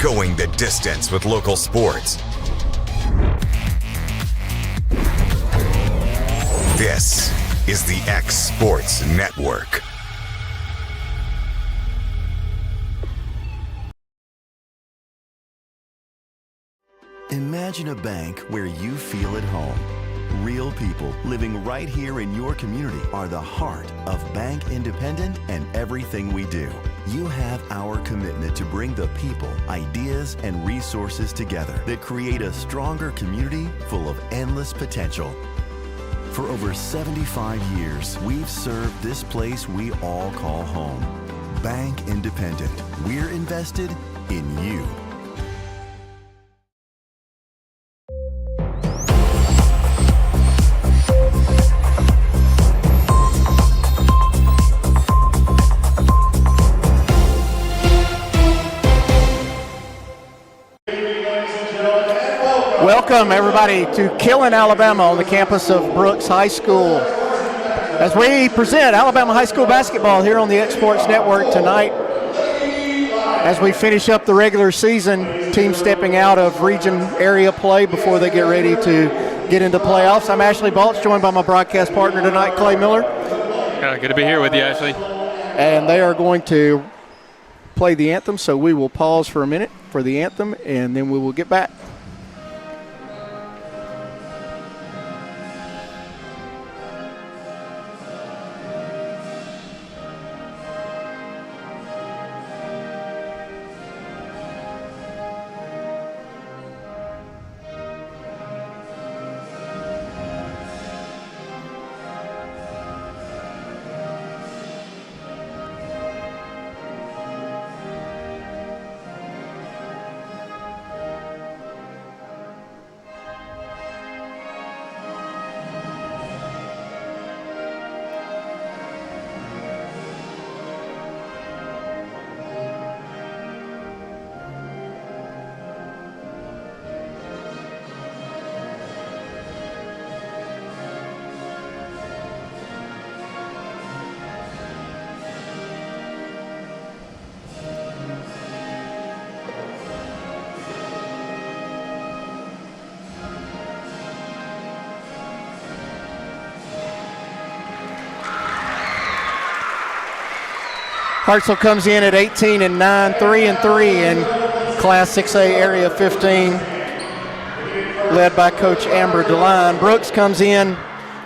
going the distance with local sports. This is the X Sports Network. Imagine a bank where you feel at home. Real people living right here in your community are the heart of Bank Independent and everything we do. You have our commitment to bring the people, ideas, and resources together that create a stronger community full of endless potential. For over 75 years, we've served this place we all call home. Bank Independent. We're invested in you. Welcome, everybody, to Killen, Alabama, on the campus of Brooks High School, as we present Alabama High School basketball here on the X Sports Network tonight. As we finish up the regular season, teams stepping out of region area play before they get ready to get into playoffs. I'm Ashley Balch, joined by my broadcast partner tonight, Clay Miller. Good to be here with you, Ashley. And they are going to play the anthem, so we will pause for a minute for the anthem, and then we will get back. Hartselle comes in at 18-9, 3-3 in Class 6A Area 15, led by Coach Amber DeLine. Brooks comes in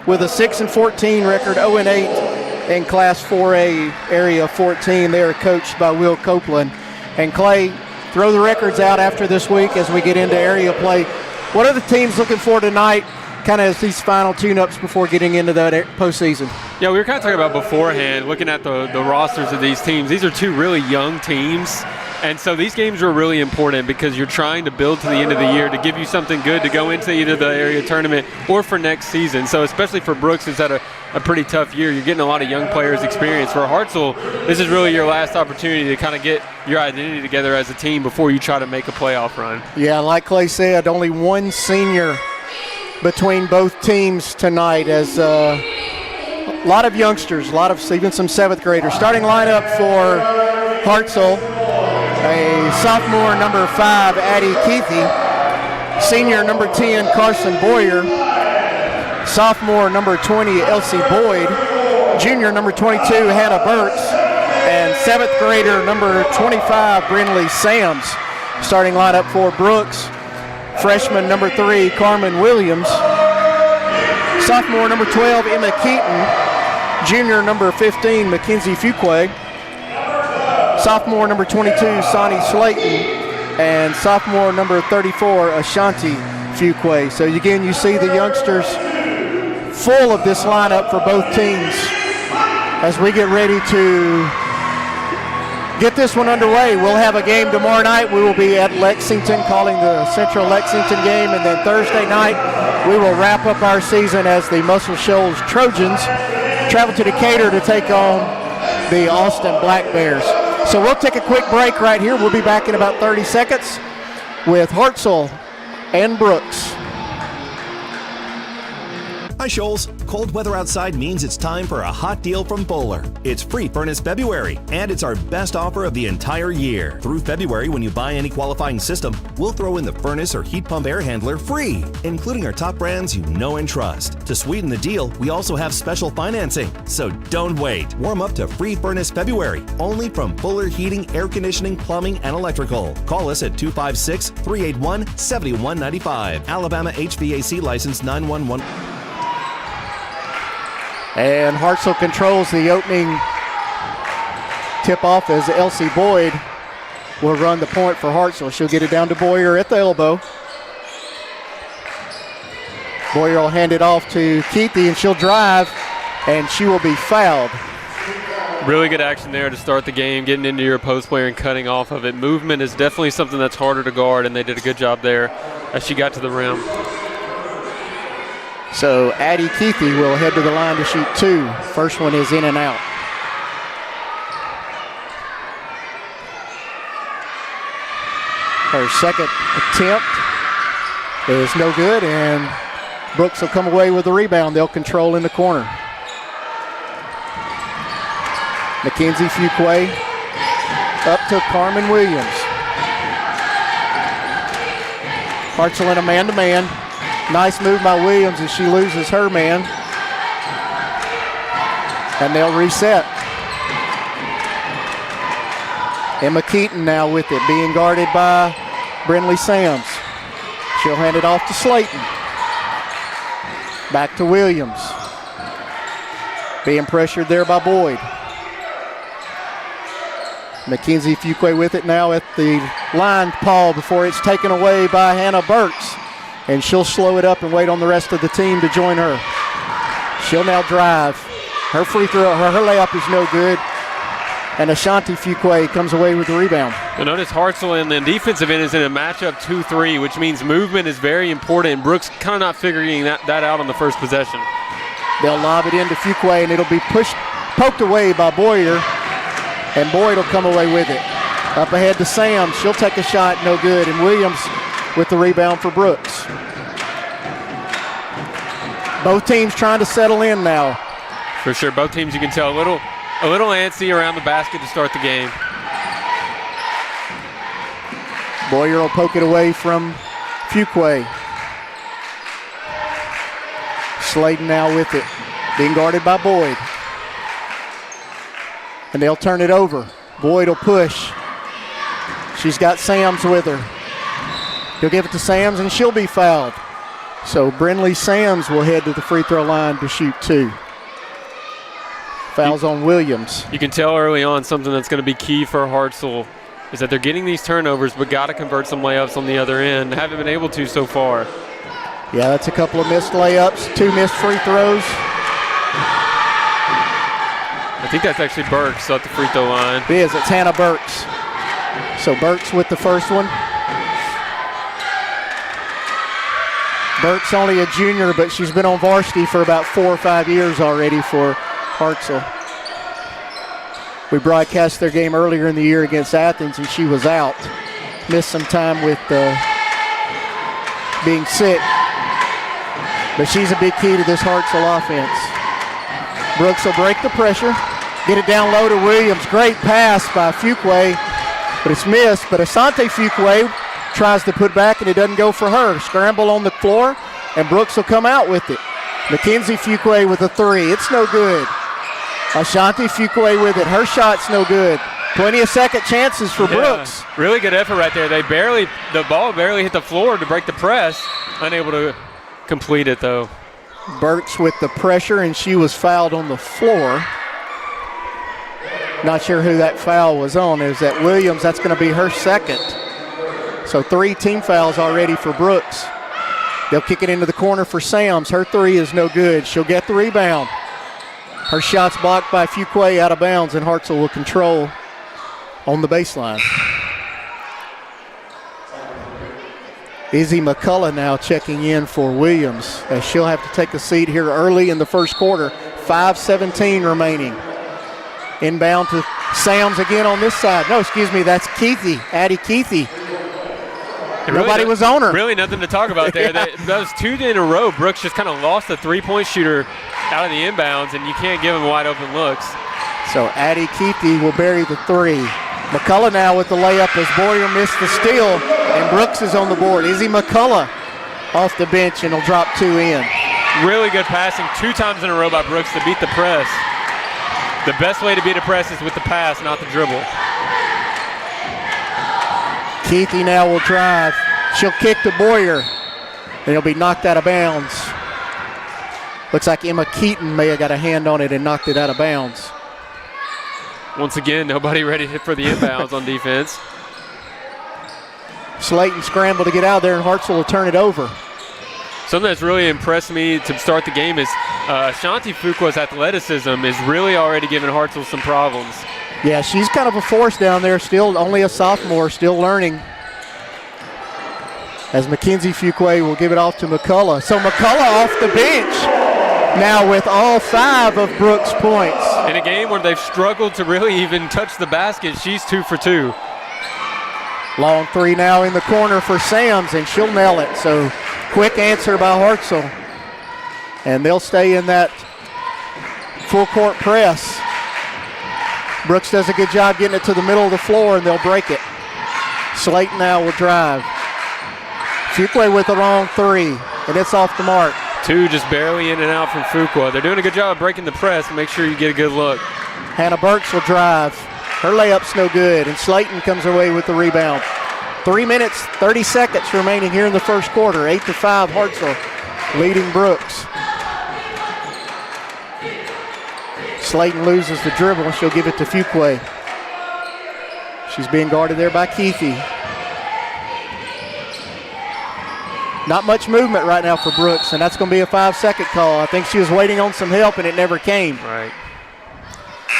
with a 6-14 record, 0-8 in Class 4A Area 14. They are coached by Will Copeland. And Clay, throw the records out after this week as we get into area play. What are the teams looking for tonight, kind of as these final tune-ups before getting into that postseason? Yeah, we were kind of talking about beforehand, looking at the rosters of these teams. These are two really young teams, and so these games are really important because you're trying to build to the end of the year to give you something good to go into either the area tournament or for next season. So especially for Brooks, who's had a pretty tough year, you're getting a lot of young players' experience. For Hartselle, this is really your last opportunity to kind of get your identity together as a team before you try to make a playoff run. Yeah, like Clay said, only one senior between both teams tonight, as a lot of youngsters, even some seventh graders. Starting lineup for Hartselle, a sophomore number 5, Addie Keithy, senior number 10, Carson Boyer, sophomore number 20, Elsie Boyd, junior number 22, Hannah Burks, and seventh grader number 25, Brinley Sams. Starting lineup for Brooks, freshman number 3, Carmen Williams, sophomore number 12, Emma Keaton, junior number 15, Mackenzie Fuquay, sophomore number 22, Sonny Slayton, and sophomore number 34, Ashanti Fuquay. So again, you see the youngsters full of this lineup for both teams as we get ready to get this one underway. We'll have a game tomorrow night. We will be at Lexington calling the Central Lexington game, and then Thursday night we will wrap up our season as the Muscle Shoals Trojans travel to Decatur to take on the Austin Black Bears. So we'll take a quick break right here. We'll be back in about 30 seconds with Hartselle and Brooks. Hi, Shoals. Cold weather outside means it's time for a hot deal from Bowler. It's Free Furnace February, and it's our best offer of the entire year. Through February, when you buy any qualifying system, we'll throw in the furnace or heat pump air handler free, including our top brands you know and trust. To sweeten the deal, we also have special financing. So don't wait. Warm up to Free Furnace February, only from Bowler Heating, Air Conditioning, Plumbing, and Electrical. Call us at 256-381-7195. Alabama HVAC license 911. And Hartselle controls the opening tip-off as Elsie Boyd will run the point for Hartselle. She'll get it down to Boyer at the elbow. Boyer will hand it off to Keithy, and she'll drive, and she will be fouled. Really good action there to start the game, getting into your post player and cutting off of it. Movement is definitely something that's harder to guard, and they did a good job there as she got to the rim. So Addie Keithy will head to the line to shoot two. First one is in and out. Her second attempt is no good, and Brooks will come away with the rebound. They'll control in the corner. Mackenzie Fuqua up to Carmen Williams. Hartselle in a man-to-man. Nice move by Williams as she loses her man. And they'll reset. Emma Keaton now with it, being guarded by Brinley Sams. She'll hand it off to Slayton. Back to Williams. Being pressured there by Boyd. Mackenzie Fuqua with it now at the line, Paul, before it's taken away by Hannah Burks. And she'll slow it up and wait on the rest of the team to join her. She'll now drive. Her free throw, her layup is no good. And Ashanti Fuqua comes away with the rebound. You'll notice Hartselle in the defensive end is in a matchup 2-3, which means movement is very important. And Brooks kind of not figuring that out on the first possession. They'll lob it into Fuqua, and it'll be poked away by Boyer. And Boyd will come away with it. Up ahead to Sam. She'll take a shot, no good. And Williams with the rebound for Brooks. Both teams trying to settle in now. For sure, both teams, you can tell a little antsy around the basket to start the game. Boyer will poke it away from Fuqua. Slayton now with it, being guarded by Boyd. And they'll turn it over. Boyd will push. She's got Sams with her. He'll give it to Sams, and she'll be fouled. So Brinley Sams will head to the free throw line to shoot two. Fouls on Williams. You can tell early on something that's going to be key for Hartselle is that they're getting these turnovers, but got to convert some layups on the other end. Haven't been able to so far. Yeah, that's a couple of missed layups, two missed free throws. I think that's actually Burks at the free throw line. It is. It's Hannah Burks. So Burks with the first one. Burks only a junior, but she's been on varsity for about 4 or 5 years already for Hartselle. We broadcast their game earlier in the year against Athens, and she was out. Missed some time with being sick. But she's a big key to this Hartselle offense. Brooks will break the pressure. Get it down low to Williams. Great pass by Fuqua, but it's missed. But Asante Fuqua tries to put back, and it doesn't go for her. Scramble on the floor, and Brooks will come out with it. Mackenzie Fuqua with a three. It's no good. Ashanti Fuqua with it. Her shot's no good. Plenty of second chances for Brooks. Really good effort right there. The ball barely hit the floor to break the press. Unable to complete it, though. Burks with the pressure, and she was fouled on the floor. Not sure who that foul was on. Is that Williams? That's going to be her second. So 3 team fouls already for Brooks. They'll kick it into the corner for Sams. Her three is no good. She'll get the rebound. Her shot's blocked by Fuqua out of bounds, and Hartselle will control on the baseline. Izzy McCullough now checking in for Williams, as she'll have to take a seat here early in the first quarter. 5:17 remaining. Inbound to Sams again on this side. No, excuse me, that's Keithy, Addie Keithy. Nobody was on her. Really nothing to talk about there. Yeah. Those 2 in a row, Brooks just kind of lost the three-point shooter out of the inbounds, and you can't give him wide open looks. So Addie Keithy will bury the 3. McCullough now with the layup as Boyer missed the steal, and Brooks is on the board. Izzy McCullough off the bench, and he'll drop 2 in. Really good passing 2 times in a row by Brooks to beat the press. The best way to beat a press is with the pass, not the dribble. Keithy now will drive. She'll kick to Boyer, and he'll be knocked out of bounds. Looks like Emma Keaton may have got a hand on it and knocked it out of bounds. Once again, nobody ready for the inbounds on defense. Slayton scrambled to get out of there, and Hartselle will turn it over. Something that's really impressed me to start the game is Ashanti Fuqua's athleticism is really already giving Hartselle some problems. Yeah, she's kind of a force down there, still only a sophomore, still learning. As Mackenzie Fuqua will give it off to McCullough. So McCullough off the bench now with all 5 of Brooks' points. In a game where they've struggled to really even touch the basket, she's 2 for 2. Long 3 now in the corner for Sams, and she'll nail it. So quick answer by Hartselle. And they'll stay in that full court press. Brooks does a good job getting it to the middle of the floor, and they'll break it. Slayton now will drive. Fuqua with the wrong 3, and it's off the mark. 2 just barely in and out from Fuqua. They're doing a good job of breaking the press. Make sure you get a good look. Hannah Burks will drive. Her layup's no good, and Slayton comes away with the rebound. 3 minutes, 30 seconds remaining here in the first quarter. 8-5, Hartselle leading Brooks. Slayton loses the dribble, and she'll give it to Fuqua. She's being guarded there by Keithy. Not much movement right now for Brooks, and that's going to be a 5-second call. I think she was waiting on some help, and it never came. Right.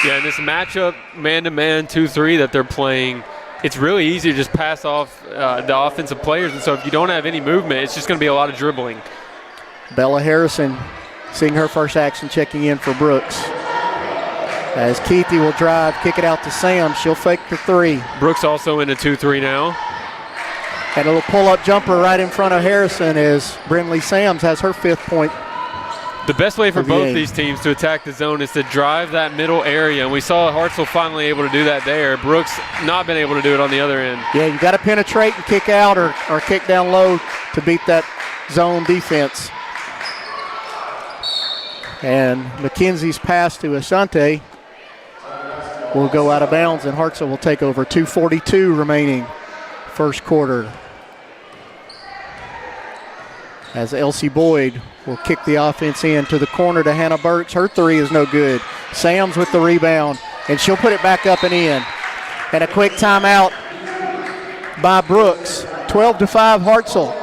Yeah, in this matchup, man-to-man, 2-3 that they're playing, it's really easy to just pass off the offensive players, and so if you don't have any movement, it's just going to be a lot of dribbling. Bella Harrison seeing her first action, checking in for Brooks. As Keithy will drive, kick it out to Sam. She'll fake the 3. Brooks also in a 2-3 now. And a little pull-up jumper right in front of Harrison as Brinley Sams has her 5th point. The best way for both these teams to attack the zone is to drive that middle area, and we saw Hartselle finally able to do that there. Brooks not been able to do it on the other end. Yeah, you got to penetrate and kick out or kick down low to beat that zone defense. And Mackenzie's pass to Asante will go out of bounds, and Hartselle will take over. 2:42 remaining first quarter. As Elsie Boyd will kick the offense in to the corner to Hannah Burks. Her 3 is no good. Sams with the rebound, and she'll put it back up and in. And a quick timeout by Brooks. 12-5 Hartselle.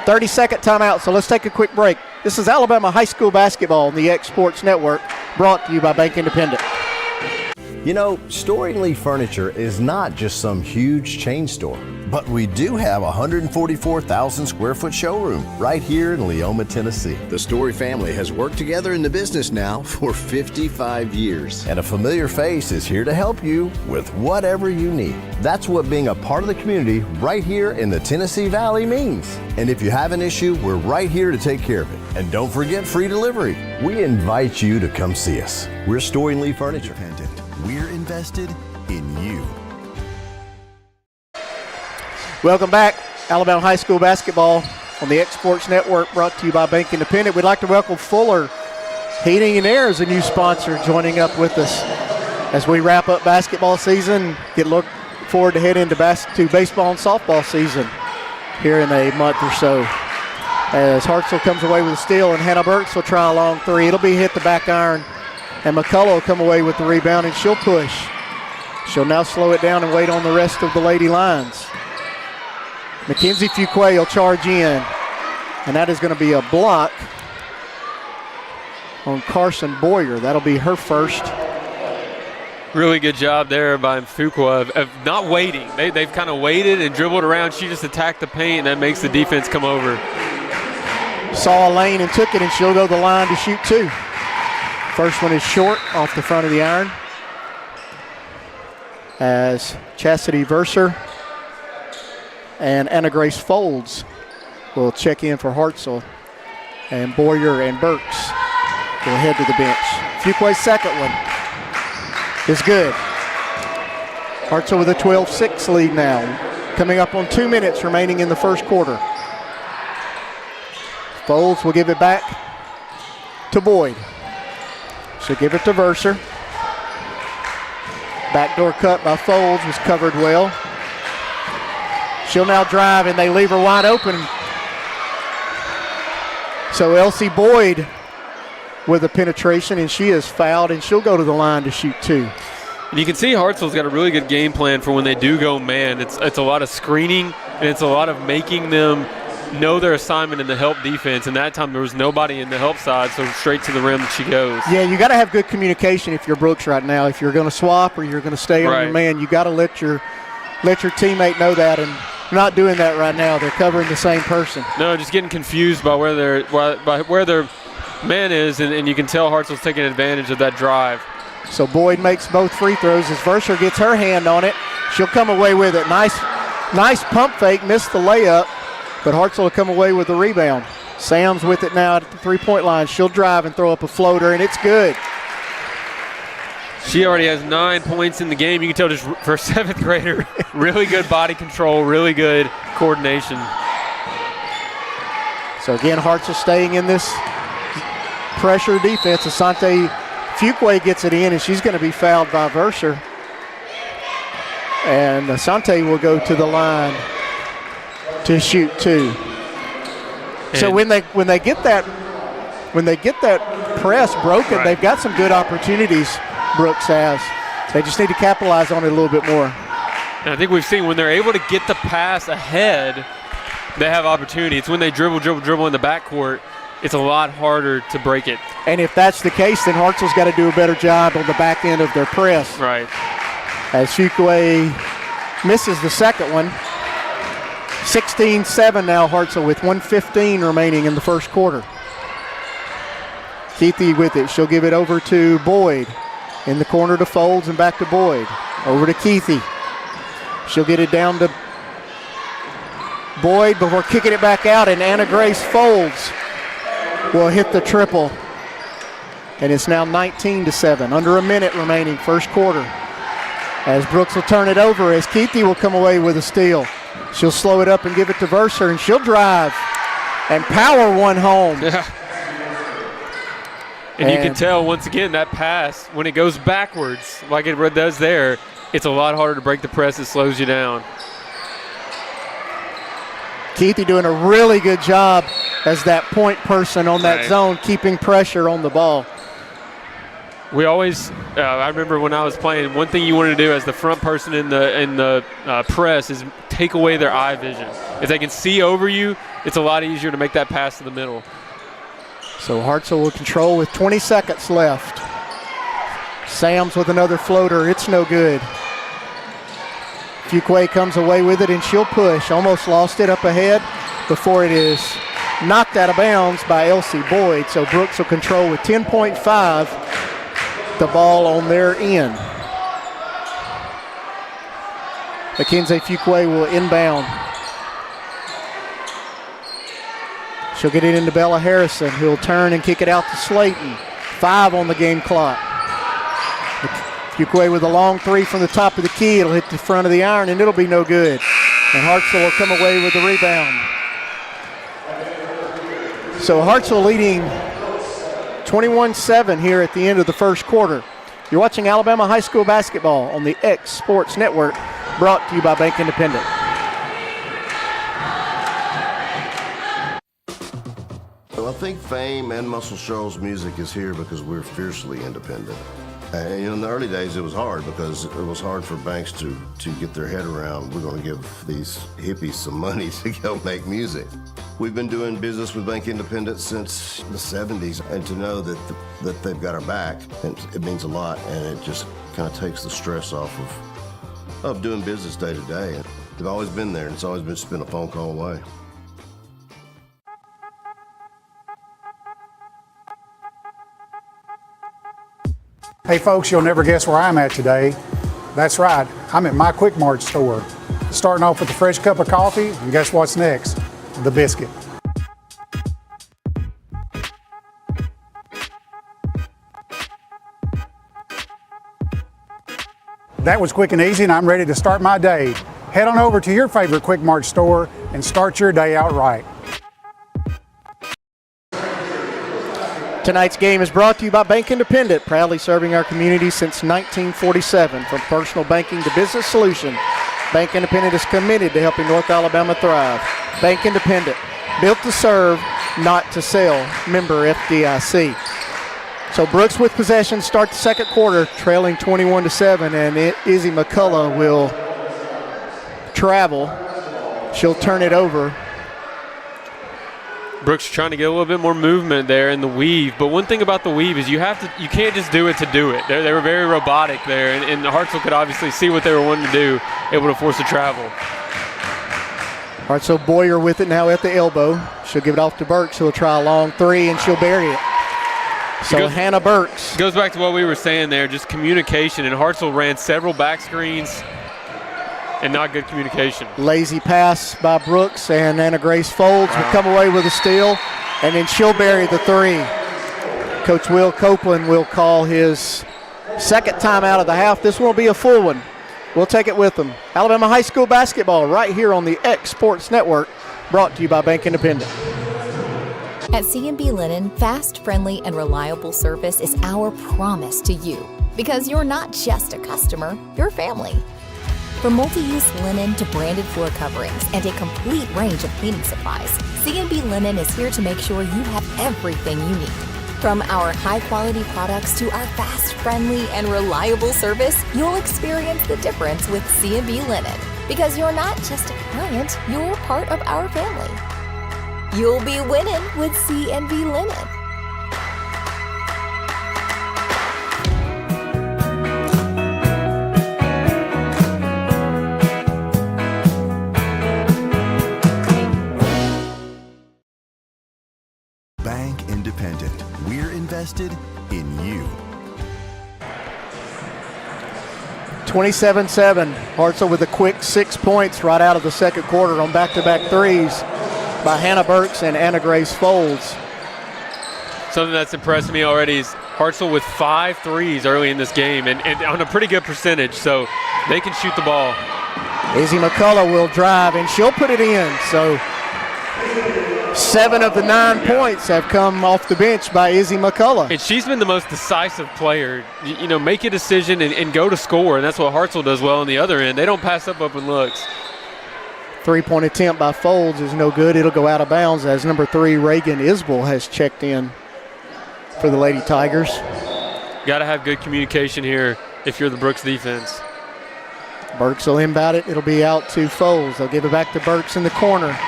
30-second timeout, so let's take a quick break. This is Alabama High School Basketball on the X Sports Network, brought to you by Bank Independent. You know, Storing Lee Furniture is not just some huge chain store, but we do have a 144,000 square foot showroom right here in Leoma, Tennessee. The Story family has worked together in the business now for 55 years. And a familiar face is here to help you with whatever you need. That's what being a part of the community right here in the Tennessee Valley means. And if you have an issue, we're right here to take care of it. And don't forget free delivery. We invite you to come see us. We're Storing Lee Furniture. We're invested in you. Welcome back. Alabama High School Basketball on the X Sports Network, brought to you by Bank Independent. We'd like to welcome Fuller Heating and Air as a new sponsor joining up with us as we wrap up basketball season. Look forward to heading to baseball and softball season here in a month or so. As Hartselle comes away with a steal, and Hannah Burks will try a long 3. It'll be hit the back iron, and McCullough will come away with the rebound, and she'll push. She'll now slow it down and wait on the rest of the Lady Lions. Mackenzie Fuqua will charge in, and that is going to be a block on Carson Boyer. That'll be her first. Really good job there by Fuqua of not waiting. They've kind of waited and dribbled around. She just attacked the paint, and that makes the defense come over. Saw a lane and took it, and she'll go to the line to shoot 2. First one is short off the front of the iron. As Chastity Verser and Anna Grace Folds will check in for Hartselle. And Boyer and Burks will head to the bench. Fuquay's second one is good. Hartselle with a 12-6 lead now. Coming up on 2 minutes remaining in the first quarter. Folds will give it back to Boyd. She'll give it to Verser. Backdoor cut by Folds was covered well. She'll now drive, and they leave her wide open. So Elsie Boyd with a penetration, and she is fouled, and she'll go to the line to shoot 2. And you can see Hartselle's got a really good game plan for when they do go man. It's a lot of screening, and it's a lot of making them know their assignment in the help defense. And that time there was nobody in the help side, so straight to the rim she goes. Yeah, you got to have good communication if you're Brooks right now. If you're going to swap or you're going to stay on your man, you got to let your teammate know that, and not doing that right now. They're covering the same person. No, just getting confused by where their man is, and you can tell Hartselle's taking advantage of that drive. So Boyd makes both free throws as Verser gets her hand on it. She'll come away with it. Nice pump fake, missed the layup, but Hartselle will come away with the rebound. Sam's with it now at the three-point line. She'll drive and throw up a floater, and it's good. She already has 9 points in the game. You can tell just for a 7th grader, really good body control, really good coordination. So again, Hartselle staying in this pressure defense. Asante Fuquay gets it in, and she's going to be fouled by Verser. And Asante will go to the line to shoot 2. So when they get that press broken, they've got some good opportunities. Brooks has. They just need to capitalize on it a little bit more. And I think we've seen when they're able to get the pass ahead, they have opportunity. It's when they dribble in the backcourt, it's a lot harder to break it. And if that's the case, then Hartselle's got to do a better job on the back end of their press. Right. As Fuquay misses the second one. 16-7 now Hartselle with 1:15 remaining in the first quarter. Keithy with it. She'll give it over to Boyd. In the corner to Folds and back to Boyd. Over to Keithy. She'll get it down to Boyd before kicking it back out, and Anna Grace Folds will hit the triple. And it's now 19-7. Under a minute remaining, first quarter. As Brooks will turn it over, as Keithy will come away with a steal. She'll slow it up and give it to Verser, and she'll drive and power one home. Yeah. And you can tell, once again, that pass, when it goes backwards, like it does there, it's a lot harder to break the press. It slows you down. Keithy doing a really good job as that point person on that zone, keeping pressure on the ball. We always, I remember when I was playing, one thing you wanted to do as the front person in the press is take away their eye vision. If they can see over you, it's a lot easier to make that pass to the middle. So Hartselle will control with 20 seconds left. Sams with another floater. It's no good. Fuquay comes away with it, and she'll push. Almost lost it up ahead before it is knocked out of bounds by Elsie Boyd. So Brooks will control with 10.5, the ball on their end. Mackenzie Fuquay will inbound. She'll get it into Bella Harrison, who'll turn and kick it out to Slayton. 5 on the game clock. Fuquay with a long 3 from the top of the key. It'll hit the front of the iron, and it'll be no good. And Hartselle will come away with the rebound. So Hartselle leading 21-7 here at the end of the first quarter. You're watching Alabama High School basketball on the X Sports Network, brought to you by Bank Independent. Well, I think fame and Muscle Shoals music is here because we're fiercely independent. And in the early days, it was hard because it was hard for banks to get their head around, we're going to give these hippies some money to go make music. We've been doing business with Bank Independent since the 70s, and to know that they've got our back, it means a lot, and it just kind of takes the stress off of doing business day to day. They've always been there, and it's always just been a phone call away. Hey folks, you'll never guess where I'm at today. That's right, I'm at my Quick Mart store. starting off with a fresh cup of coffee, and guess what's next? The biscuit. That was quick and easy, and I'm ready to start my day. Head on over to your favorite Quick Mart store and start your day out right. Tonight's game is brought to you by Bank Independent, proudly serving our community since 1947. From personal banking to business solution, Bank Independent is committed to helping North Alabama thrive. Bank Independent, built to serve, not to sell. Member FDIC. So Brooks with possession, start the second quarter, trailing 21-7, and Izzy McCullough will travel. She'll turn it over. Brooks trying to get a little bit more movement there in the weave, but one thing about the weave is you can't just do it to do it. They were very robotic there, and Hartselle could obviously see what they were wanting to do, able to force a travel. Hartselle Boyer with it now at the elbow. She'll give it off to Burks. She'll try a long three, and she'll bury it. So Hannah Burks. Goes back to what we were saying there, just communication, and Hartselle ran several back screens and not good communication. Lazy pass by Brooks, and Anna Grace Folds will come away with a steal, and then she'll bury the three. Coach Will Copeland will call his second timeout of the half. This will be a full one. We'll take it with them. Alabama High School basketball right here on the X Sports Network, brought to you by Bank Independent. At C&B Linen, fast, friendly, and reliable service is our promise to you, because you're not just a customer, you're family. From multi-use linen to branded floor coverings and a complete range of cleaning supplies, C&B Linen is here to make sure you have everything you need. From our high-quality products to our fast, friendly, and reliable service, you'll experience the difference with C&B Linen, because you're not just a client, you're part of our family. You'll be winning with C&B Linen. Bank Independent. We're invested in you. 27-7. Hartselle with a quick 6 points right out of the second quarter on back-to-back threes by Hannah Burks and Anna Grace Folds. Something that's impressed me already is Hartselle with 5 threes early in this game and on a pretty good percentage, so they can shoot the ball. Izzy McCullough will drive, and she'll put it in. So 7 of the 9 points have come off the bench by Izzy McCullough. And she's been the most decisive player. You know, make a decision and go to score, and that's what Hartselle does well on the other end. They don't pass up open looks. 3-point attempt by Folds is no good. It'll go out of bounds as number 3, Reagan Isbell, has checked in for the Lady Tigers. Got to have good communication here if you're the Brooks defense. Burks will inbound it. It'll be out to Folds. They'll give it back to Burks in the corner.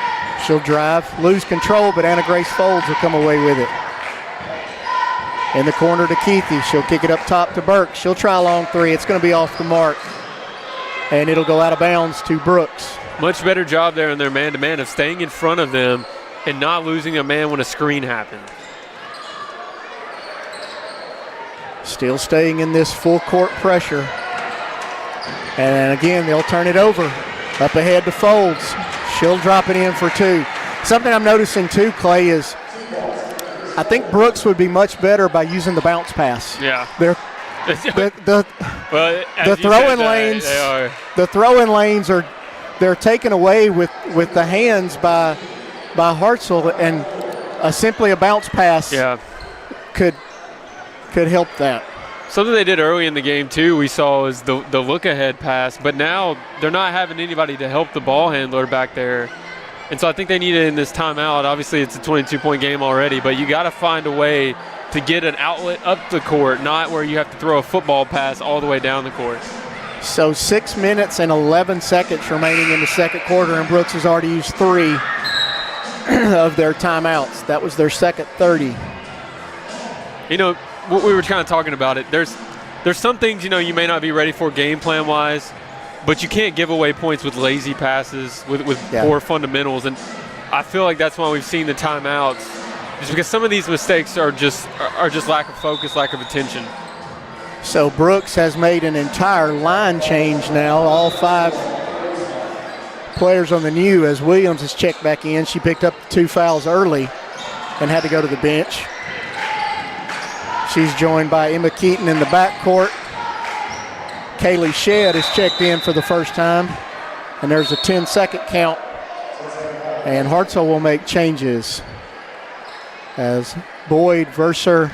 She'll drive, lose control, but Anna Grace Folds will come away with it. In the corner to Keithy. She'll kick it up top to Burks. She'll try a long three. It's going to be off the mark. And it'll go out of bounds to Brooks. Much better job there in their man-to-man of staying in front of them and not losing a man when a screen happened. Still staying in this full court pressure. And again, they'll turn it over. Up ahead to Folds. She'll drop it in for 2. Something I'm noticing too, Clay, is I think Brooks would be much better by using the bounce pass. Yeah. The throw-in lanes they're taken away with the hands by Hartselle, and simply a bounce pass could help that. Something they did early in the game too, we saw, is the look-ahead pass, but now they're not having anybody to help the ball handler back there. And so I think they need it in this timeout. Obviously, it's a 22-point game already, but you got to find a way to get an outlet up the court, not where you have to throw a football pass all the way down the court. So 6 minutes and 11 seconds remaining in the second quarter, and Brooks has already used 3 of their timeouts. That was their second 30. You know, we were kind of talking about it. There's some things, you know, you may not be ready for game plan wise, but you can't give away points with lazy passes, with poor fundamentals. And I feel like that's why we've seen the timeouts, just because some of these mistakes are just lack of focus, lack of attention. So Brooks has made an entire line change now. All 5 players on the new as Williams is checked back in. She picked up 2 fouls early and had to go to the bench. She's joined by Emma Keaton in the backcourt. Kaylee Shedd is checked in for the first time, and there's a 10-second count. And Hartselle will make changes as Boyd, Verser,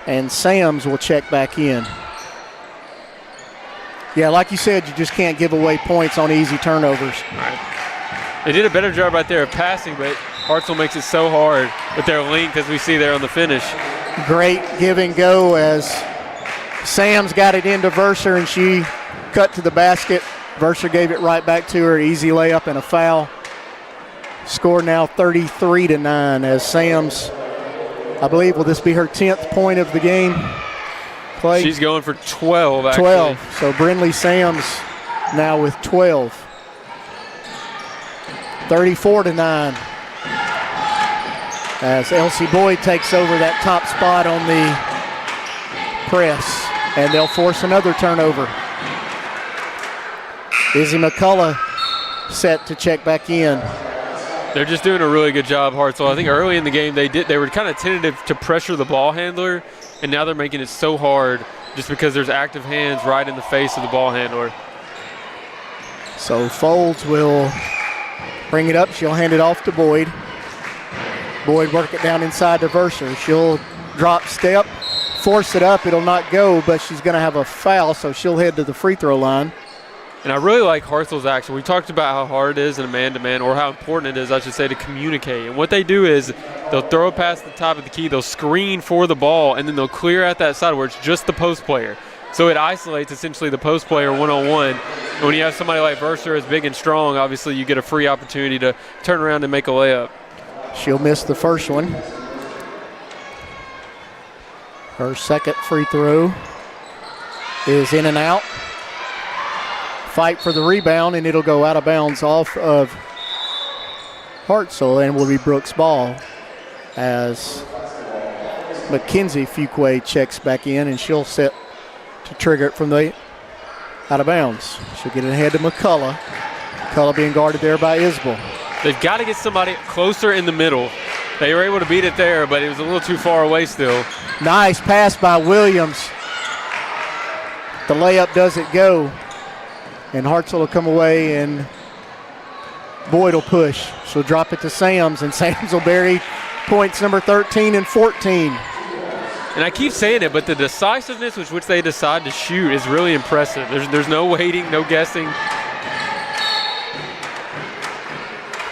and Sams will check back in. Yeah, like you said, you just can't give away points on easy turnovers. Right. They did a better job right there of passing, but Hartselle makes it so hard with their length, as we see there on the finish. Great give and go as Sams got it into Verser and she cut to the basket. Verser gave it right back to her. Easy layup and a foul. Score now 33-9 as Sams, I believe, will this be her 10th point of the game? Clay? She's going for 12, actually. 12. So Brindley Sams now with 12. 34-9. As Elsie Boyd takes over that top spot on the press, and they'll force another turnover. Izzy McCullough set to check back in. They're just doing a really good job, Hartselle. I think early in the game they were kind of tentative to pressure the ball handler, and now they're making it so hard just because there's active hands right in the face of the ball handler. So Folds will bring it up. She'll hand it off to Boyd. Boyd work it down inside to Verser. She'll drop step, force it up. It'll not go, but she's going to have a foul, so she'll head to the free throw line. And I really like Hartselle's action. We talked about how hard it is in a man-to-man, or how important it is, I should say, to communicate. And what they do is they'll throw it past the top of the key, they'll screen for the ball, and then they'll clear out that side where it's just the post player. So it isolates essentially the post player one-on-one. And when you have somebody like Verser as big and strong, obviously you get a free opportunity to turn around and make a layup. She'll miss the first one. Her second free throw is in and out. Fight for the rebound, and it'll go out of bounds off of Hartselle and will be Brooks' ball as Mackenzie Fuqua checks back in, and she'll set to trigger it from the out of bounds. She'll get it ahead to McCullough. McCullough being guarded there by Isbell. They've got to get somebody closer in the middle. They were able to beat it there, but it was a little too far away still. Nice pass by Williams. The layup doesn't go. And Hartselle will come away, and Boyd will push. She'll drop it to Sams, and Sams will bury points number 13 and 14. And I keep saying it, but the decisiveness with which they decide to shoot is really impressive. There's no waiting, no guessing.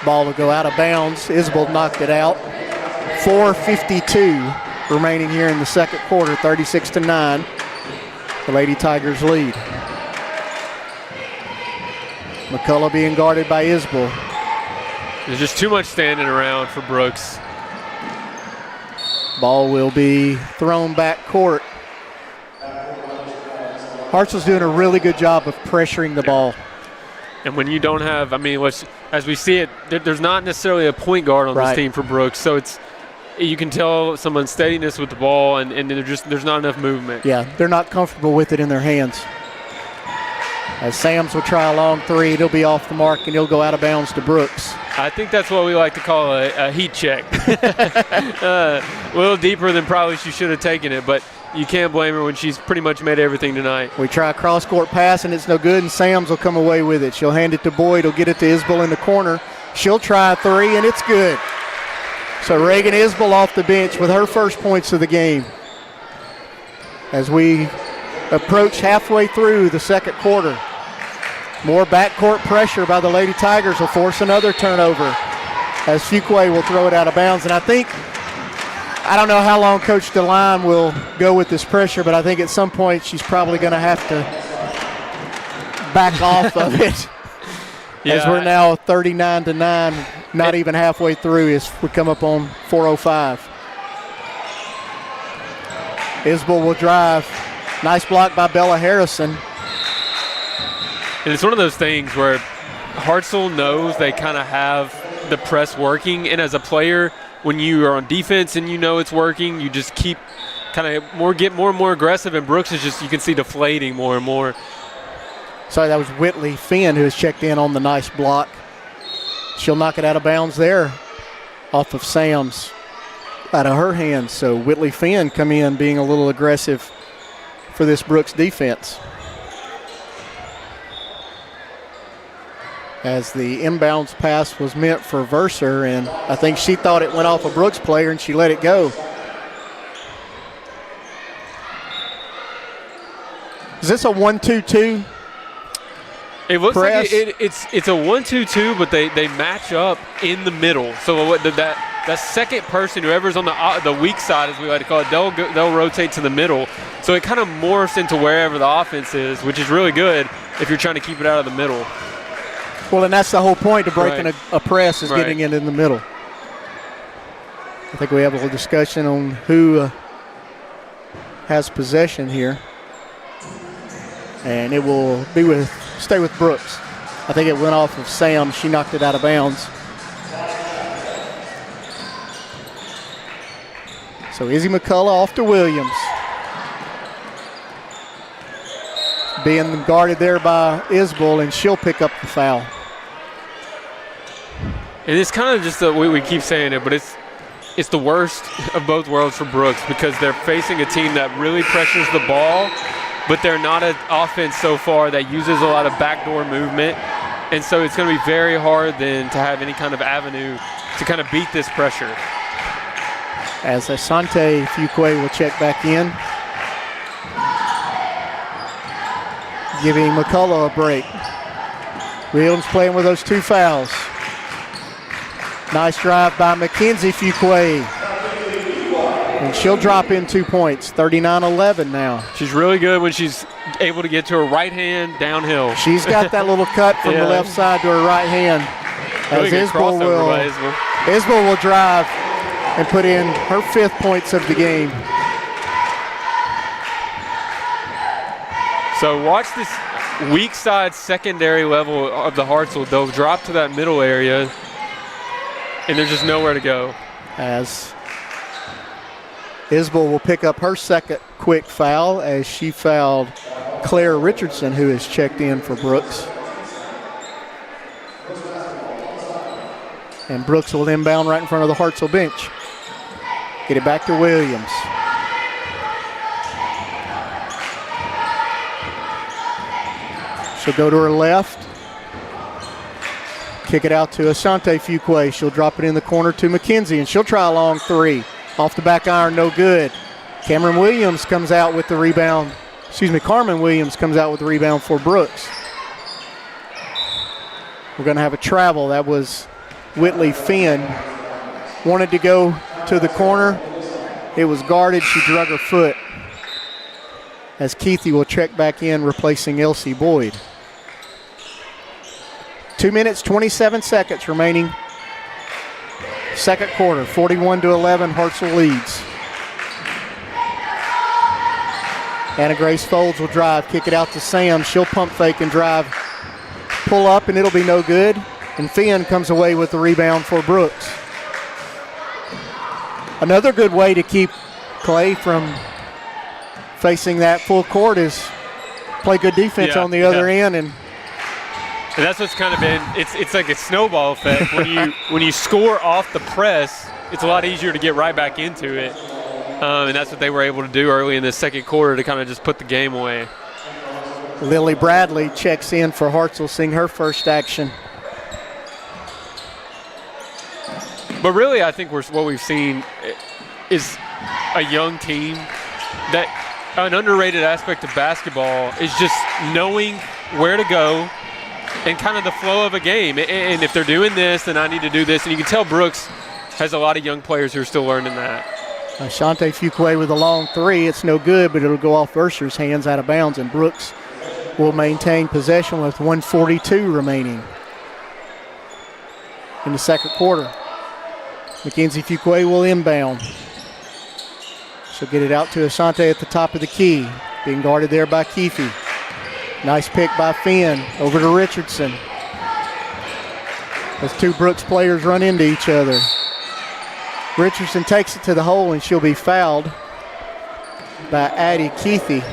Ball will go out of bounds. Isbell knocked it out. 4:52 remaining here in the second quarter, 36-9. The Lady Tigers lead. McCullough being guarded by Isbell. There's just too much standing around for Brooks. Ball will be thrown back court. Hartselle's doing a really good job of pressuring the ball. And when you don't have, I mean, as we see it, there's not necessarily a point guard on this team for Brooks, so you can tell some unsteadiness with the ball, and there's not enough movement. Yeah, they're not comfortable with it in their hands. As Sams will try a long three, it'll be off the mark, and he'll go out of bounds to Brooks. I think that's what we like to call a heat check. A little deeper than probably she should have taken it, but you can't blame her when she's pretty much made everything tonight. We try a cross-court pass, and it's no good, and Sams will come away with it. She'll hand it to Boyd. He'll get it to Isbell in the corner. She'll try a three, and it's good. So Reagan Isbell off the bench with her first points of the game. As we approach halfway through the second quarter. More backcourt pressure by the Lady Tigers will force another turnover as Fuqua will throw it out of bounds. And I don't know how long Coach DeLine will go with this pressure, but I think at some point she's probably going to have to back off of it. As we're now 39-9, not even halfway through as we come up on 4:05. Isbell will drive. Nice block by Bella Harrison. And it's one of those things where Hartselle knows they kind of have the press working, and as a player, when you are on defense and you know it's working, you just keep get more and more aggressive, and Brooks is just, you can see, deflating more and more. Sorry, that was Whitley Finn who has checked in on the nice block. She'll knock it out of bounds there off of Sam's, out of her hands. So Whitley Finn come in being a little aggressive for this Brooks defense. As the inbounds pass was meant for Verser, and I think she thought it went off a Brooks player and she let it go. Is this a 1-2-2? It looks press? like it's a 1-2-2, but they match up in the middle. So that second person, whoever's on the weak side, as we like to call it, they'll rotate to the middle. So it kind of morphs into wherever the offense is, which is really good if you're trying to keep it out of the middle. Well, and that's the whole point of breaking a press is getting it in the middle. I think we have a little discussion on who has possession here. And it will stay with Brooks. I think it went off of Sam. She knocked it out of bounds. So Izzy McCullough off to Williams. Being guarded there by Isbell, and she'll pick up the foul. And it's kind of just we keep saying it, but it's the worst of both worlds for Brooks because they're facing a team that really pressures the ball, but they're not an offense so far that uses a lot of backdoor movement. And so it's going to be very hard then to have any kind of avenue to kind of beat this pressure. As Asante Fuqua will check back in, giving McCullough a break. Williams playing with those two fouls. Nice drive by Mackenzie Fuqua. And she'll drop in 2 points, 39-11 now. She's really good when she's able to get to her right hand downhill. She's got that little cut from the left side to her right hand. Really as Isbell will drive and put in her 5th points of the game. So watch this weak side secondary level of the Hartselle. They'll drop to that middle area, and there's just nowhere to go. As Isbell will pick up her second quick foul as she fouled Claire Richardson, who has checked in for Brooks. And Brooks will inbound right in front of the Hartselle bench. Get it back to Williams. She'll go to her left. Kick it out to Asante Fuqua. She'll drop it in the corner to McKenzie, and she'll try a long three. Off the back iron, no good. Carmen Williams comes out with the rebound for Brooks. We're going to have a travel. That was Whitley Finn. Wanted to go to the corner. It was guarded. She drug her foot. As Keithy will check back in, replacing Elsie Boyd. 2 minutes, 27 seconds remaining. Second quarter, 41-11, Hartselle leads. Anna Grace Folds will drive, kick it out to Sam. She'll pump fake and drive, pull up, and it'll be no good. And Finn comes away with the rebound for Brooks. Another good way to keep Clay from facing that full court is play good defense on the other end. And that's what's kind of been, it's like a snowball effect. When you score off the press, it's a lot easier to get right back into it. And that's what they were able to do early in the second quarter to kind of just put the game away. Lily Bradley checks in for Hartselle, seeing her first action. But really, I think what we've seen is a young team that an underrated aspect of basketball is just knowing where to go and kind of the flow of a game. And if they're doing this, then I need to do this. And you can tell Brooks has a lot of young players who are still learning that. Asante Fuqua with a long three. It's no good, but it'll go off Verser's hands out of bounds, and Brooks will maintain possession with 1:42 remaining in the second quarter. Mackenzie Fuqua will inbound. She'll get it out to Asante at the top of the key, being guarded there by Keefe. Nice pick by Finn, over to Richardson. As two Brooks players run into each other. Richardson takes it to the hole, and she'll be fouled by Addie Keefe.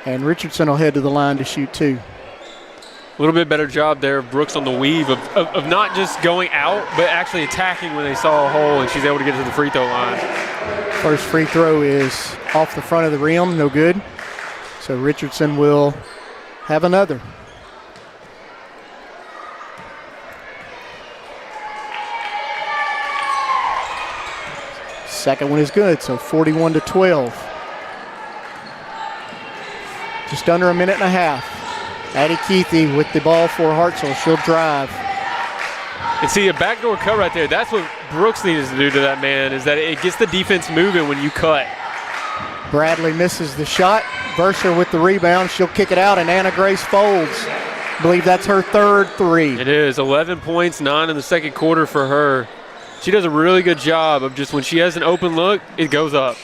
And Richardson will head to the line to shoot 2. A little bit better job there of Brooks on the weave of not just going out, but actually attacking when they saw a hole, and she's able to get to the free throw line. First free throw is off the front of the rim, no good. So Richardson will have another. Second one is good, so 41-12. Just under a minute and a half. Addie Keithy with the ball for Hartselle. She'll drive. And see, a backdoor cut right there, that's what Brooks needs to do to that man, is that it gets the defense moving when you cut. Bradley misses the shot. Bursar with the rebound. She'll kick it out, and Anna Grace folds. I believe that's her third 3. It is. 11 points, 9 in the second quarter for her. She does a really good job of just when she has an open look, it goes up.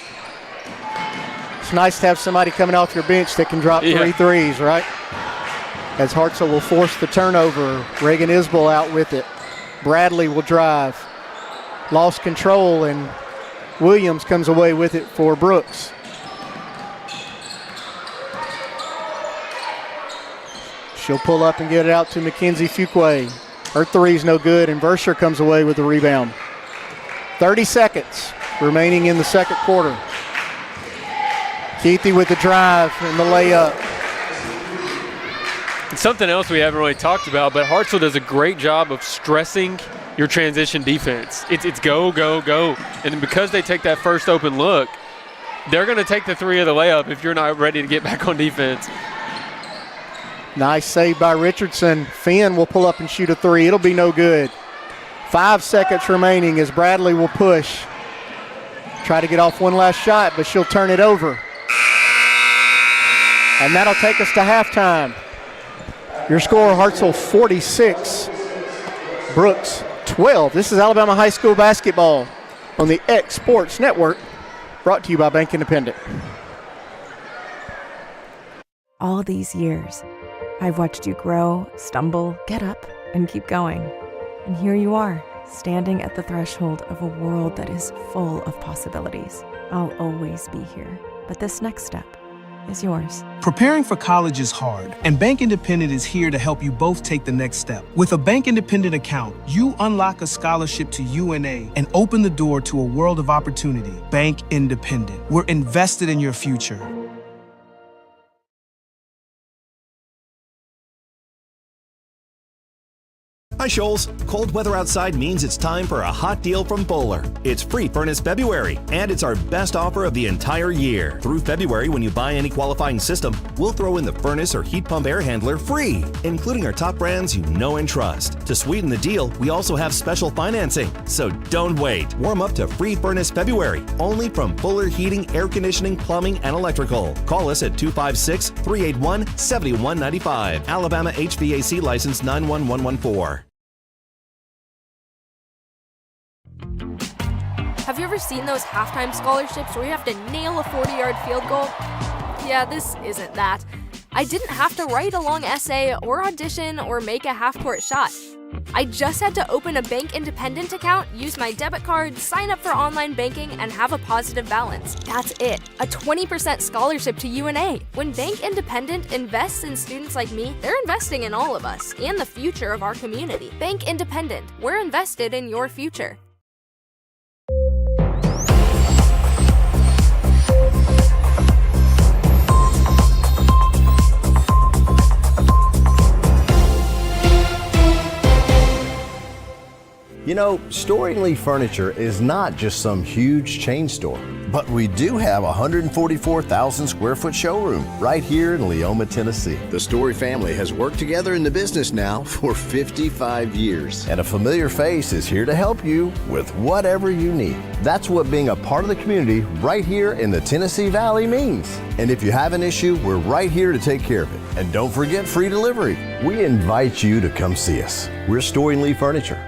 It's nice to have somebody coming off your bench that can drop 3 threes, right? As Hartselle will force the turnover. Reagan Isbell out with it. Bradley will drive. Lost control, and Williams comes away with it for Brooks. She'll pull up and get it out to Mackenzie Fuqua. Her 3's no good, and Bursar comes away with the rebound. 30 seconds remaining in the second quarter. Keithy with the drive and the layup. It's something else we haven't really talked about, but Hartselle does a great job of stressing your transition defense. It's go, go, go. And because they take that first open look, they're going to take the 3 of the layup if you're not ready to get back on defense. Nice save by Richardson. Finn will pull up and shoot a 3. It'll be no good. 5 seconds remaining as Bradley will push. Try to get off one last shot, but she'll turn it over. And that'll take us to halftime. Your score, Hartselle 46, Brooks 12. This is Alabama High School basketball on the X Sports Network, brought to you by Bank Independent. All these years, I've watched you grow, stumble, get up, and keep going. And here you are, standing at the threshold of a world that is full of possibilities. I'll always be here, but this next step is yours. Preparing for college is hard, and Bank Independent is here to help you both take the next step. With a Bank Independent account, you unlock a scholarship to UNA and open the door to a world of opportunity. Bank Independent. We're invested in your future. Hi, Shoals. Cold weather outside means it's time for a hot deal from Bowler. It's free furnace February, and it's our best offer of the entire year. Through February, when you buy any qualifying system, we'll throw in the furnace or heat pump air handler free, including our top brands you know and trust. To sweeten the deal, we also have special financing. So don't wait. Warm up to free furnace February, only from Fuller Heating, Air Conditioning, Plumbing, and Electrical. Call us at 256-381-7195. Alabama HVAC license 91114. Have you ever seen those halftime scholarships where you have to nail a 40-yard field goal? Yeah, this isn't that. I didn't have to write a long essay or audition or make a half-court shot. I just had to open a Bank Independent account, use my debit card, sign up for online banking, and have a positive balance. That's it. A 20% scholarship to UNA. When Bank Independent invests in students like me, they're investing in all of us and the future of our community. Bank Independent. We're invested in your future. You know, Storing Lee Furniture is not just some huge chain store, but we do have a 144,000 square foot showroom right here in Leoma, Tennessee. The Story family has worked together in the business now for 55 years. And a familiar face is here to help you with whatever you need. That's what being a part of the community right here in the Tennessee Valley means. And if you have an issue, we're right here to take care of it. And don't forget free delivery. We invite you to come see us. We're Storing Lee Furniture.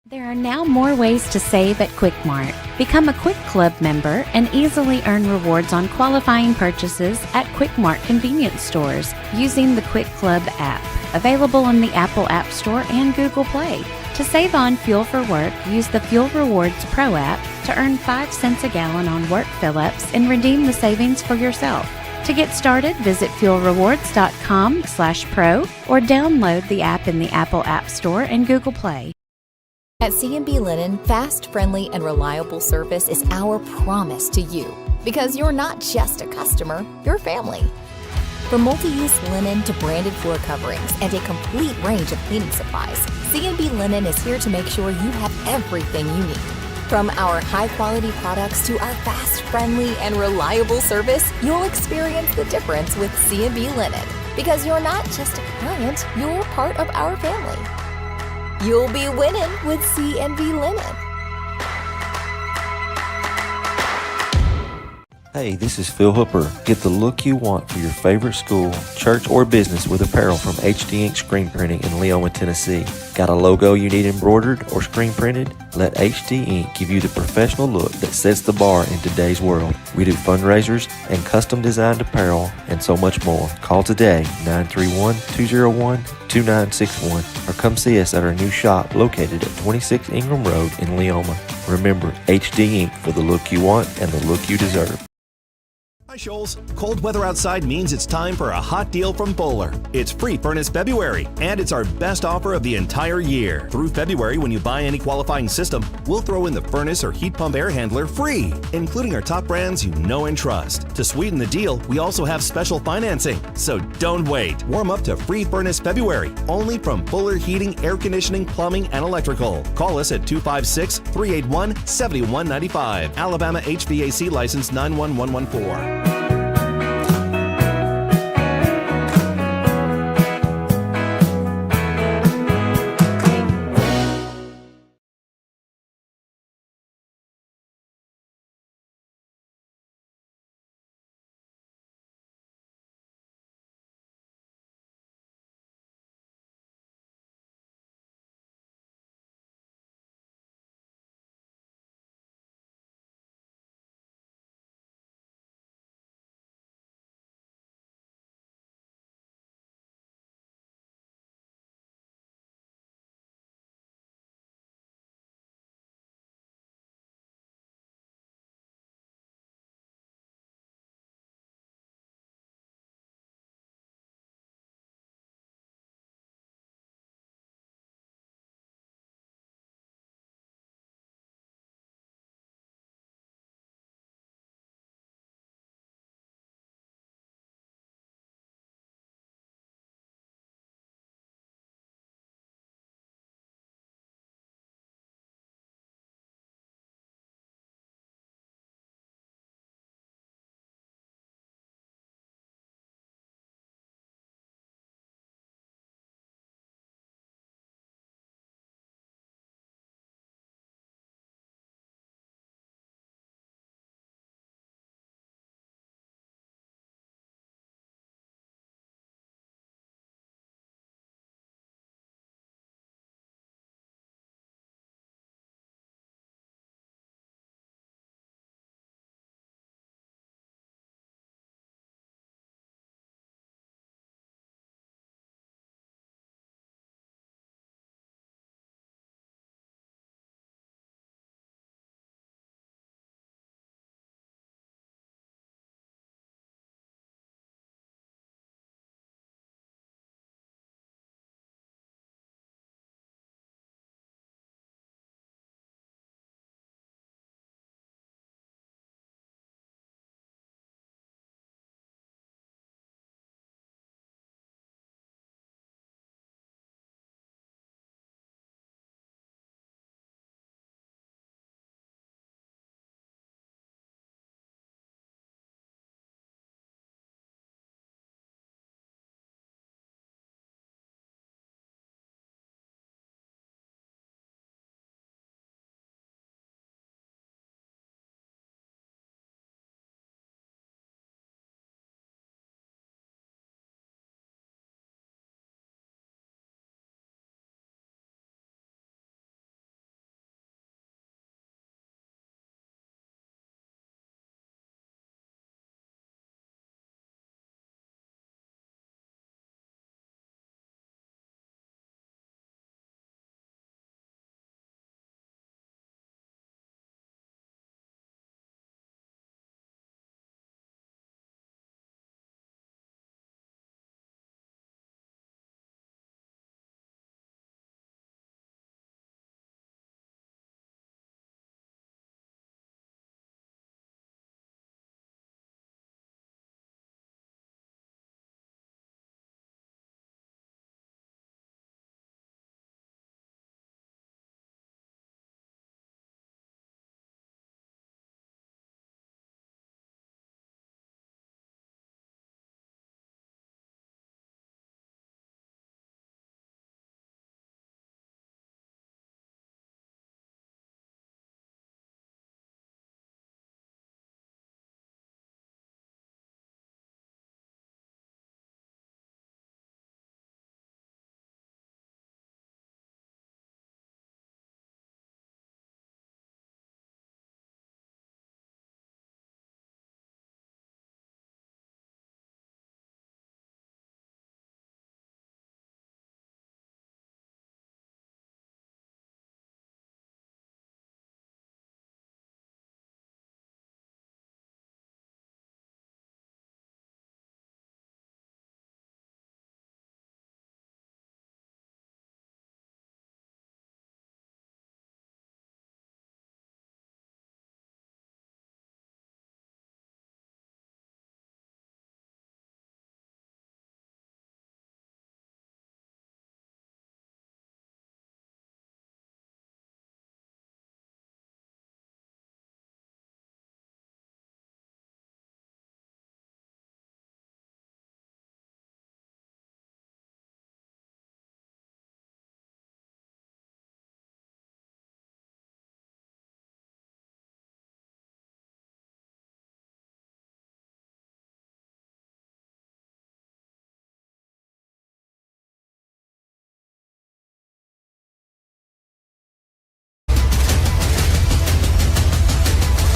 There are now more ways to save at Quick Mart. Become a Quick Club member and easily earn rewards on qualifying purchases at Quick Mart convenience stores using the Quick Club app, available on the Apple App Store and Google Play. To save on fuel for work, use the Fuel Rewards Pro app to earn 5 cents a gallon on work fill-ups and redeem the savings for yourself. To get started, visit fuelrewards.com/pro or download the app in the Apple App Store and Google Play. At C&B Linen, fast, friendly, and reliable service is our promise to you because you're not just a customer, you're family. From multi-use linen to branded floor coverings and a complete range of cleaning supplies, C&B Linen is here to make sure you have everything you need. From our high-quality products to our fast, friendly, and reliable service, you'll experience the difference with C&B Linen because you're not just a client, you're part of our family. You'll be winning with C&B Linen. Hey, this is Phil Hooper. Get the look you want for your favorite school, church, or business with apparel from HD Ink Screen Printing in Leoma, Tennessee. Got a logo you need embroidered or screen printed? Let HD Ink give you the professional look that sets the bar in today's world. We do fundraisers and custom designed apparel and so much more. Call today, 931-201-2961, or come see us at our new shop located at 26 Ingram Road in Leoma. Remember, HD Ink for the look you want and the look you deserve. Hi, Shoals. Cold weather outside means it's time for a hot deal from Bowler. It's free furnace February, and it's our best offer of the entire year. Through February, when you buy any qualifying system, we'll throw in the furnace or heat pump air handler free, including our top brands you know and trust. To sweeten the deal, we also have special financing. So don't wait. Warm up to free furnace February, only from Bowler Heating, Air Conditioning, Plumbing, and Electrical. Call us at 256-381-7195. Alabama HVAC license 91114.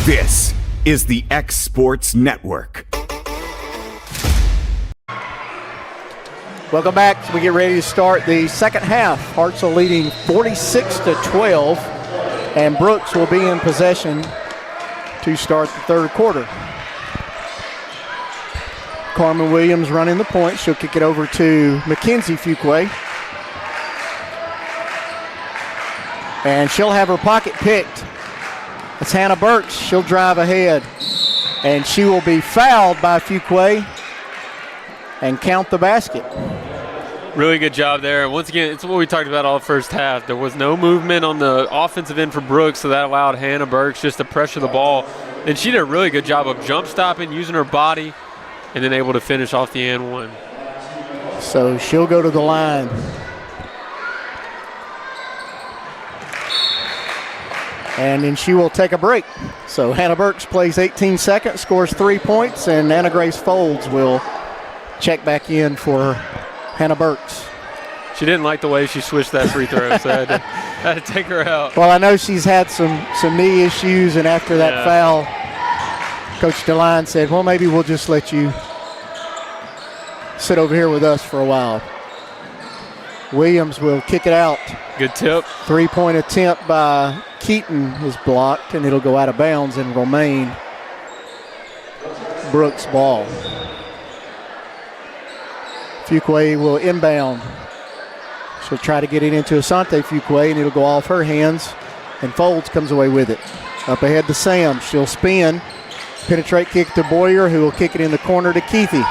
This is the X Sports Network. Welcome back as we get ready to start the second half. Hartselle leading 46-12, and Brooks will be in possession to start the third quarter. Carmen Williams running the point. She'll kick it over to Mackenzie Fuqua. And she'll have her pocket picked. It's Hannah Burks. She'll drive ahead. And she will be fouled by Fuqua and count the basket. Really good job there. Once again, it's what we talked about all first half. There was no movement on the offensive end for Brooks, so that allowed Hannah Burks just to pressure the ball. And she did a really good job of jump stopping, using her body, and then able to finish off the and one. So she'll go to the line. And then she will take a break. So Hannah Burks plays 18 seconds, scores 3 points, and Anna Grace Folds will check back in for Hannah Burks. She didn't like the way she switched that free throw, so I had to take her out. Well, I know she's had some knee issues, and after that foul, Coach DeLine said, well, maybe we'll just let you sit over here with us for a while. Williams will kick it out. Good tip. 3-point attempt by Keaton is blocked, and it'll go out of bounds and remain Brooks' ball. Fuqua will inbound. She'll try to get it into Asante Fuqua, and it'll go off her hands, and Folds comes away with it. Up ahead to Sam. She'll spin. Penetrate kick to Boyer, who will kick it in the corner to Keithy.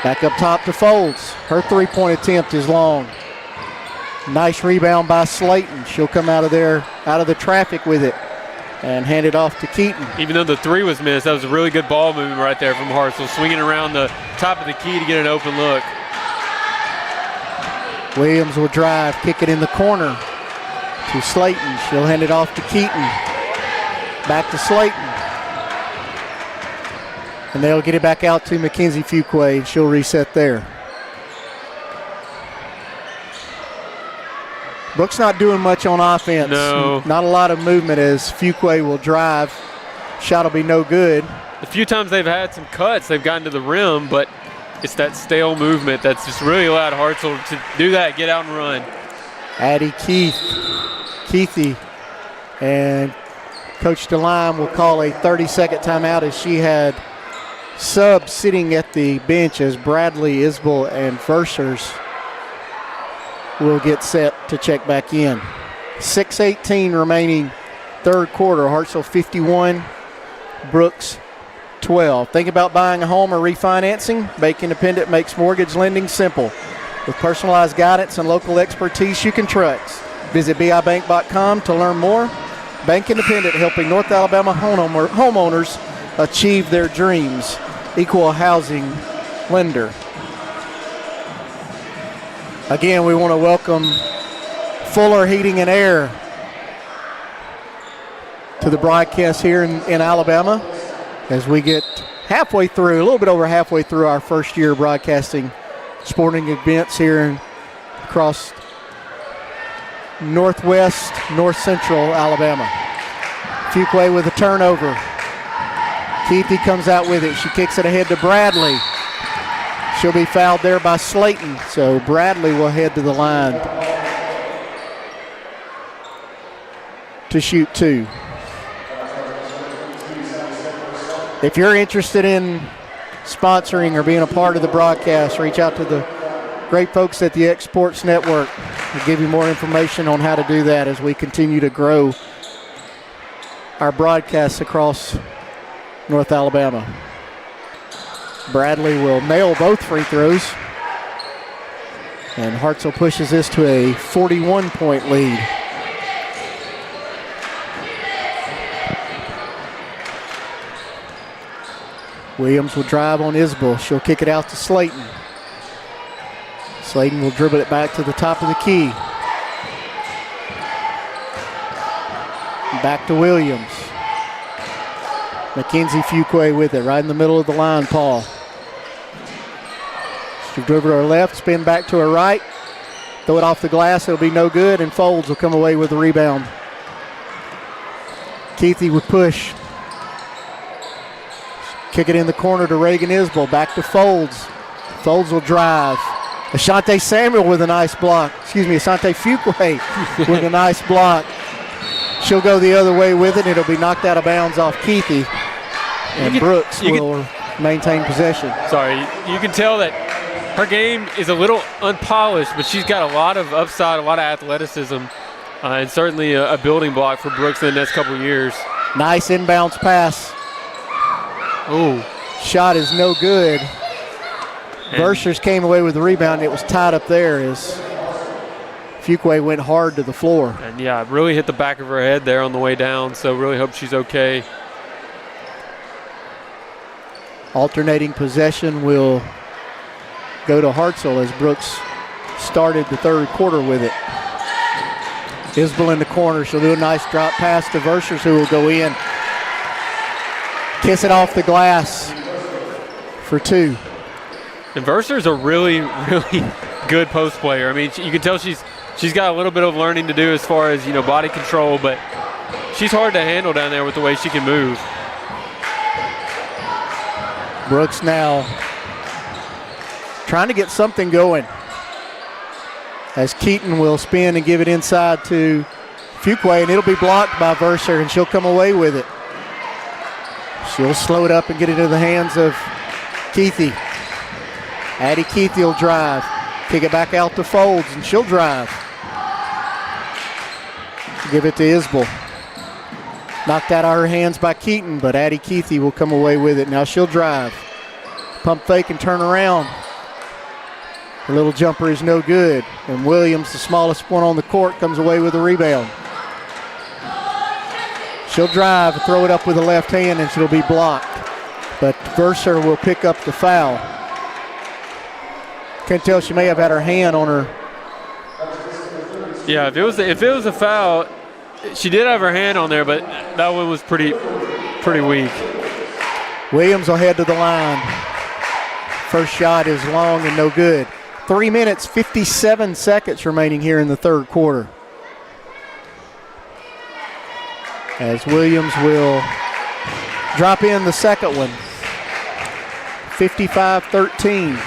Back up top to Folds. Her 3-point attempt is long. Nice rebound by Slayton. She'll come out of there, out of the traffic with it, and hand it off to Keaton. Even though the three was missed, that was a really good ball movement right there from Hartselle, swinging around the top of the key to get an open look. Williams will drive, kick it in the corner to Slayton. She'll hand it off to Keaton. Back to Slayton. And they'll get it back out to Mackenzie Fuqua, and she'll reset there. Brooks not doing much on offense. No. Not a lot of movement as Fuqua will drive. Shot will be no good. A few times they've had some cuts, they've gotten to the rim, but it's that stale movement that's just really allowed Hartselle to do that, get out and run. Addie Keithy, and Coach DeLime will call a 30-second timeout as she had subs sitting at the bench as Bradley, Isbell, and Versers will get set to check back in. 6:18 remaining third quarter. Hartselle 51, Brooks 12. Think about buying a home or refinancing? Bank Independent makes mortgage lending simple. With personalized guidance and local expertise you can trust. Visit bibank.com to learn more. Bank Independent, helping North Alabama homeowners achieve their dreams. Equal housing lender. Again, we want to welcome Fuller Heating and Air to the broadcast here in Alabama as we get halfway through, a little bit over halfway through our first year broadcasting sporting events here across northwest, north central Alabama. Fuqua with a turnover. Keithy comes out with it. She kicks it ahead to Bradley. She'll be fouled there by Slayton, so Bradley will head to the line to shoot two. If you're interested in sponsoring or being a part of the broadcast, reach out to the great folks at the X Sports Network. We'll give you more information on how to do that as we continue to grow our broadcasts across North Alabama. Bradley will nail both free throws. And Hartselle pushes this to a 41-point lead. Williams will drive on Isbell. She'll kick it out to Slayton. Slayton will dribble it back to the top of the key. Back to Williams. Mackenzie Fuqua with it, right in the middle of the line, Paul. She'll dribble to her left, spin back to her right. Throw it off the glass, it'll be no good, and Folds will come away with the rebound. Keithy would push. Kick it in the corner to Reagan Isbell. Back to Folds. Folds will drive. Asante Samuel with a nice block. Asante Fuqua with a nice block. She'll go the other way with it. It'll be knocked out of bounds off Keithy. And Brooks will maintain possession. Sorry, you can tell that her game is a little unpolished, but she's got a lot of upside, a lot of athleticism, and certainly a building block for Brooks in the next couple of years. Nice inbounds pass. Ooh. Shot is no good. Verschers came away with the rebound. It was tied up there as Fuqua went hard to the floor. And yeah, really hit the back of her head there on the way down, so really hope she's okay. Alternating possession will go to Hartselle as Brooks started the third quarter with it. Isbell in the corner. She'll do a nice drop pass to Verschers, who will go in. Kiss it off the glass for two. And Verscher's a really, really good post player. I mean, you can tell she's got a little bit of learning to do as far as, body control, but she's hard to handle down there with the way she can move. Brooks now trying to get something going as Keaton will spin and give it inside to Fuqua, and it'll be blocked by Verscher, and she'll come away with it. She'll slow it up and get it into the hands of Keithy. Addie Keithy will drive. Kick it back out to Folds, and she'll drive. Give it to Isbell. Knocked out of her hands by Keaton, but Addie Keithy will come away with it. Now she'll drive. Pump fake and turn around. Her little jumper is no good. And Williams, the smallest one on the court, comes away with a rebound. She'll drive, throw it up with the left hand, and she'll be blocked. But Verscher will pick up the foul. Can't tell, she may have had her hand on her. Yeah, if it was a foul, she did have her hand on there, but that one was pretty weak. Williams will head to the line. First shot is long and no good. 3 minutes, 57 seconds remaining here in the third quarter. As Williams will drop in the second one. 55-13.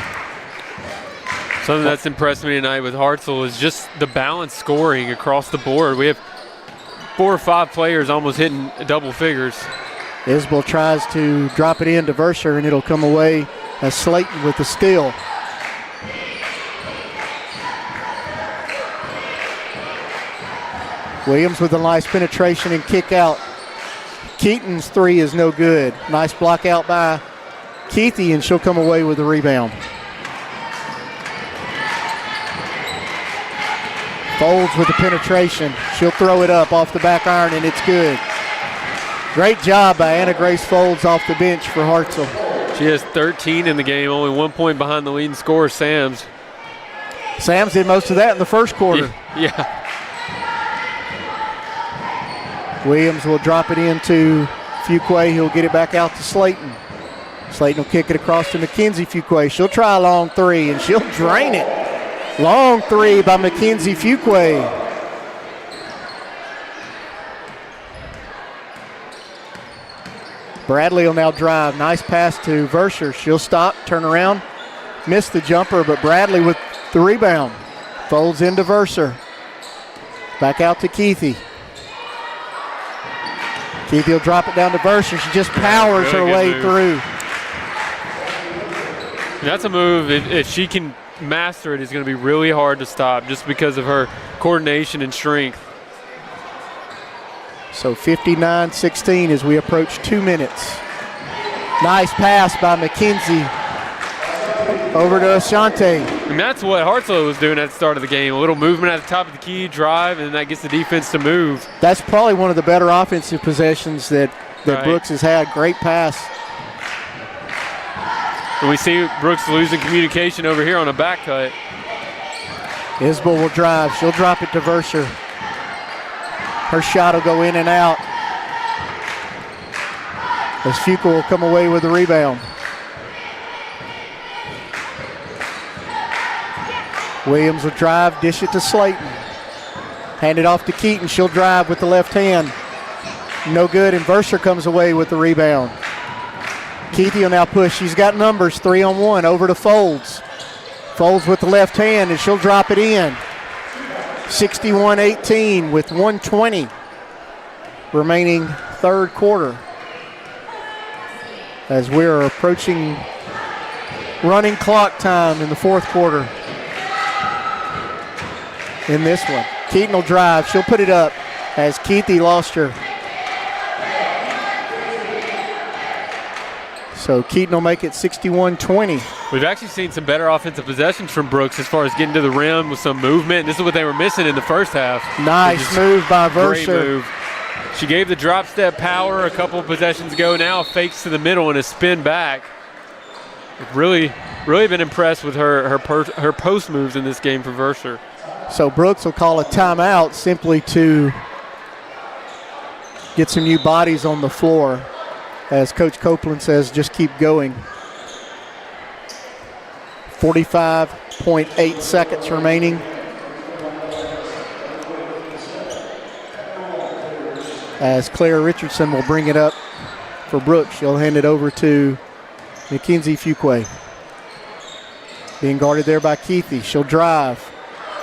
Something that's impressed me tonight with Hartselle is just the balanced scoring across the board. We have 4 or 5 players almost hitting double figures. Isbell tries to drop it in to Verscher, and it'll come away as Slayton with the steal. Williams with a nice penetration and kick out. Keaton's three is no good. Nice block out by Keithy, and she'll come away with the rebound. Folds with the penetration. She'll throw it up off the back iron, and it's good. Great job by Anna Grace Folds off the bench for Hartselle. She has 13 in the game, only 1 point behind the leading scorer, Sams. Sams did most of that in the first quarter. Yeah. Williams will drop it into Fuqua. He'll get it back out to Slayton. Slayton will kick it across to Mackenzie Fuqua. She'll try a long three, and she'll drain it. Long three by Mackenzie Fuqua. Bradley will now drive. Nice pass to Verscher. She'll stop, turn around, miss the jumper, but Bradley with the rebound. Folds into Verscher. Back out to Keithy. Keithy will drop it down to Verscher. She just powers her way through. That's a move, if she can master it, it's going to be really hard to stop just because of her coordination and strength. So 59-16 as we approach 2 minutes. Nice pass by Mackenzie over to Asante. And that's what Hartselle was doing at the start of the game. A little movement at the top of the key, drive, and that gets the defense to move. That's probably one of the better offensive possessions that Brooks has had. Great pass. And we see Brooks losing communication over here on a back cut. Isbell will drive. She'll drop it to Verscher. Her shot will go in and out. As Fuqua will come away with the rebound. Williams will drive, dish it to Slayton. Hand it off to Keaton. She'll drive with the left hand. No good, and Verscher comes away with the rebound. Keithy will now push. She's got numbers, 3-on-1, over to Folds. Folds with the left hand, and she'll drop it in. 61-18 with 1:20 remaining third quarter. As we're approaching running clock time in the fourth quarter in this one. Keaton will drive. She'll put it up as Keithy lost her. So Keaton will make it 61-20. We've actually seen some better offensive possessions from Brooks as far as getting to the rim with some movement. And this is what they were missing in the first half. Nice move by Great Verser. move. She gave the drop step power a couple of possessions ago. Now fakes to the middle and a spin back. Really been impressed with her post moves in this game for Verser. So Brooks will call a timeout simply to get some new bodies on the floor. As Coach Copeland says, just keep going. 45.8 seconds remaining. As Claire Richardson will bring it up for Brooks. She'll hand it over to Mackenzie Fuqua. Being guarded there by Keithy. She'll drive.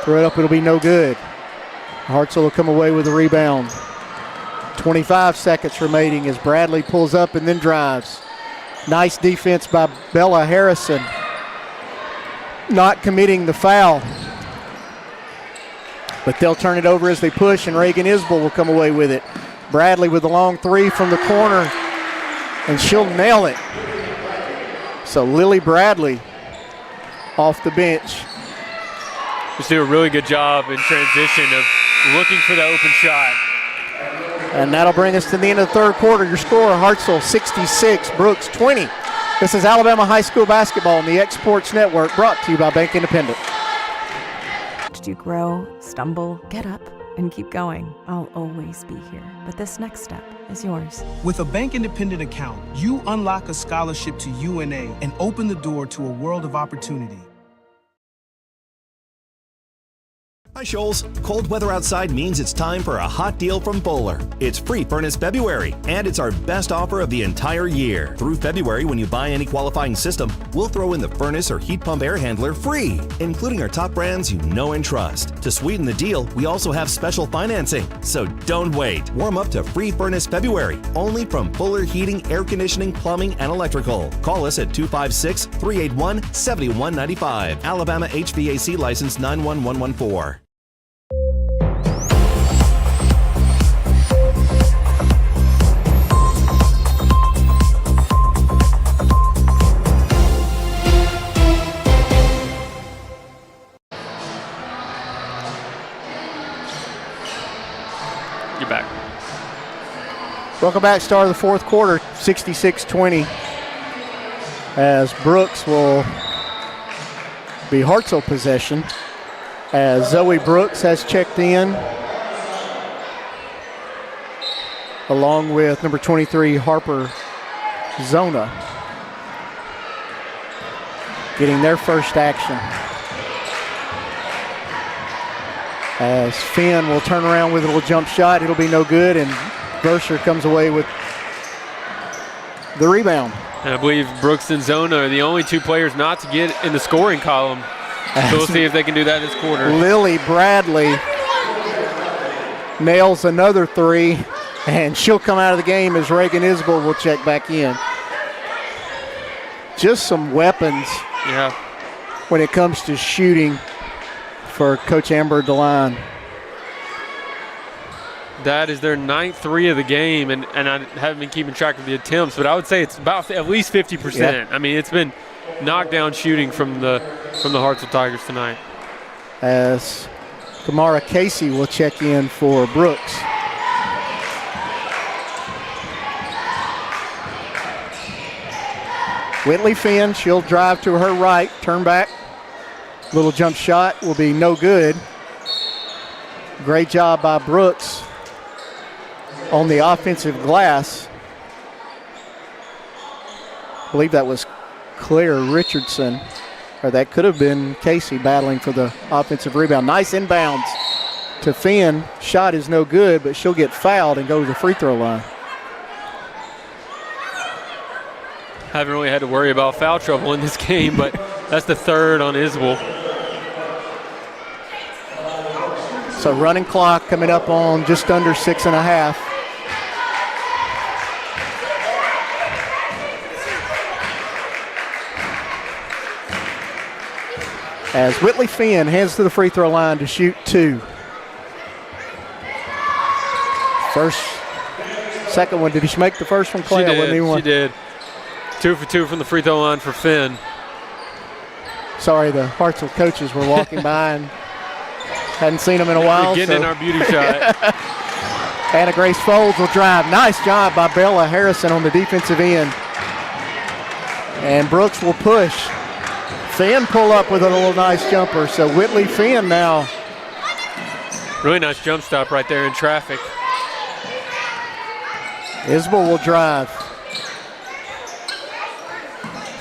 Throw it up, it'll be no good. Hartselle will come away with a rebound. 25 seconds remaining as Bradley pulls up and then drives. Nice defense by Bella Harrison. Not committing the foul. But they'll turn it over as they push, and Reagan Isbell will come away with it. Bradley with a long three from the corner, and she'll nail it. So Lily Bradley off the bench. Just do a really good job in transition of looking for the open shot. And that'll bring us to the end of the third quarter. Your score, Hartselle 66, Brooks 20. This is Alabama High School basketball on the X-Sports Network, brought to you by Bank Independent. Did you grow, stumble, get up, and keep going? I'll always be here, but this next step is yours. With a Bank Independent account, you unlock a scholarship to UNA and open the door to a world of opportunity. Hi, Shoals. Cold weather outside means it's time for a hot deal from Bowler. It's free furnace February, and it's our best offer of the entire year. Through February, when you buy any qualifying system, we'll throw in the furnace or heat pump air handler free, including our top brands you know and trust. To sweeten the deal, we also have special financing. So don't wait. Warm up to free furnace February, only from Bowler Heating, Air Conditioning, Plumbing, and Electrical. Call us at 256-381-7195. Alabama HVAC license 91114. You're back. Welcome back. Start of the fourth quarter, 66-20. As Brooks will be Hartselle possession. As Zoe Brooks has checked in, along with number 23, Harper Zona, getting their first action. As Finn will turn around with a little jump shot, it'll be no good, and Verser comes away with the rebound. And I believe Brooks and Zona are the only two players not to get in the scoring column. So we'll see if they can do that this quarter. Lily Bradley nails another three, and she'll come out of the game as Reagan Isbell will check back in. Just some weapons when it comes to shooting for Coach Amber DeLine. That is their ninth three of the game, and I haven't been keeping track of the attempts, but I would say it's about at least 50%. Yep. I mean, it's been knockdown shooting from the Hartselle Tigers tonight. As Kamara Casey will check in for Brooks. Whitley Finn, she'll drive to her right, turn back. Little jump shot will be no good. Great job by Brooks on the offensive glass. I believe that was Claire Richardson, or that could have been Casey battling for the offensive rebound. Nice inbounds to Finn. Shot is no good, but she'll get fouled and go to the free throw line. haven't really had to worry about foul trouble in this game, but that's the third on Isbell. So running clock coming up on just under 6.5. As Whitley Finn heads to the free throw line to shoot 2. Second one, did she make the first one, Clay? She did. 2 for 2 from the free throw line for Finn. Sorry, the Hartselle coaches were walking by and hadn't seen them in a while. We're getting in our beauty shot. Anna Grace Folds will drive. Nice job by Bella Harrison on the defensive end. And Brooks will push. Finn pull up with a little nice jumper. So Whitley Finn now. Really nice jump stop right there in traffic. Isbell will drive.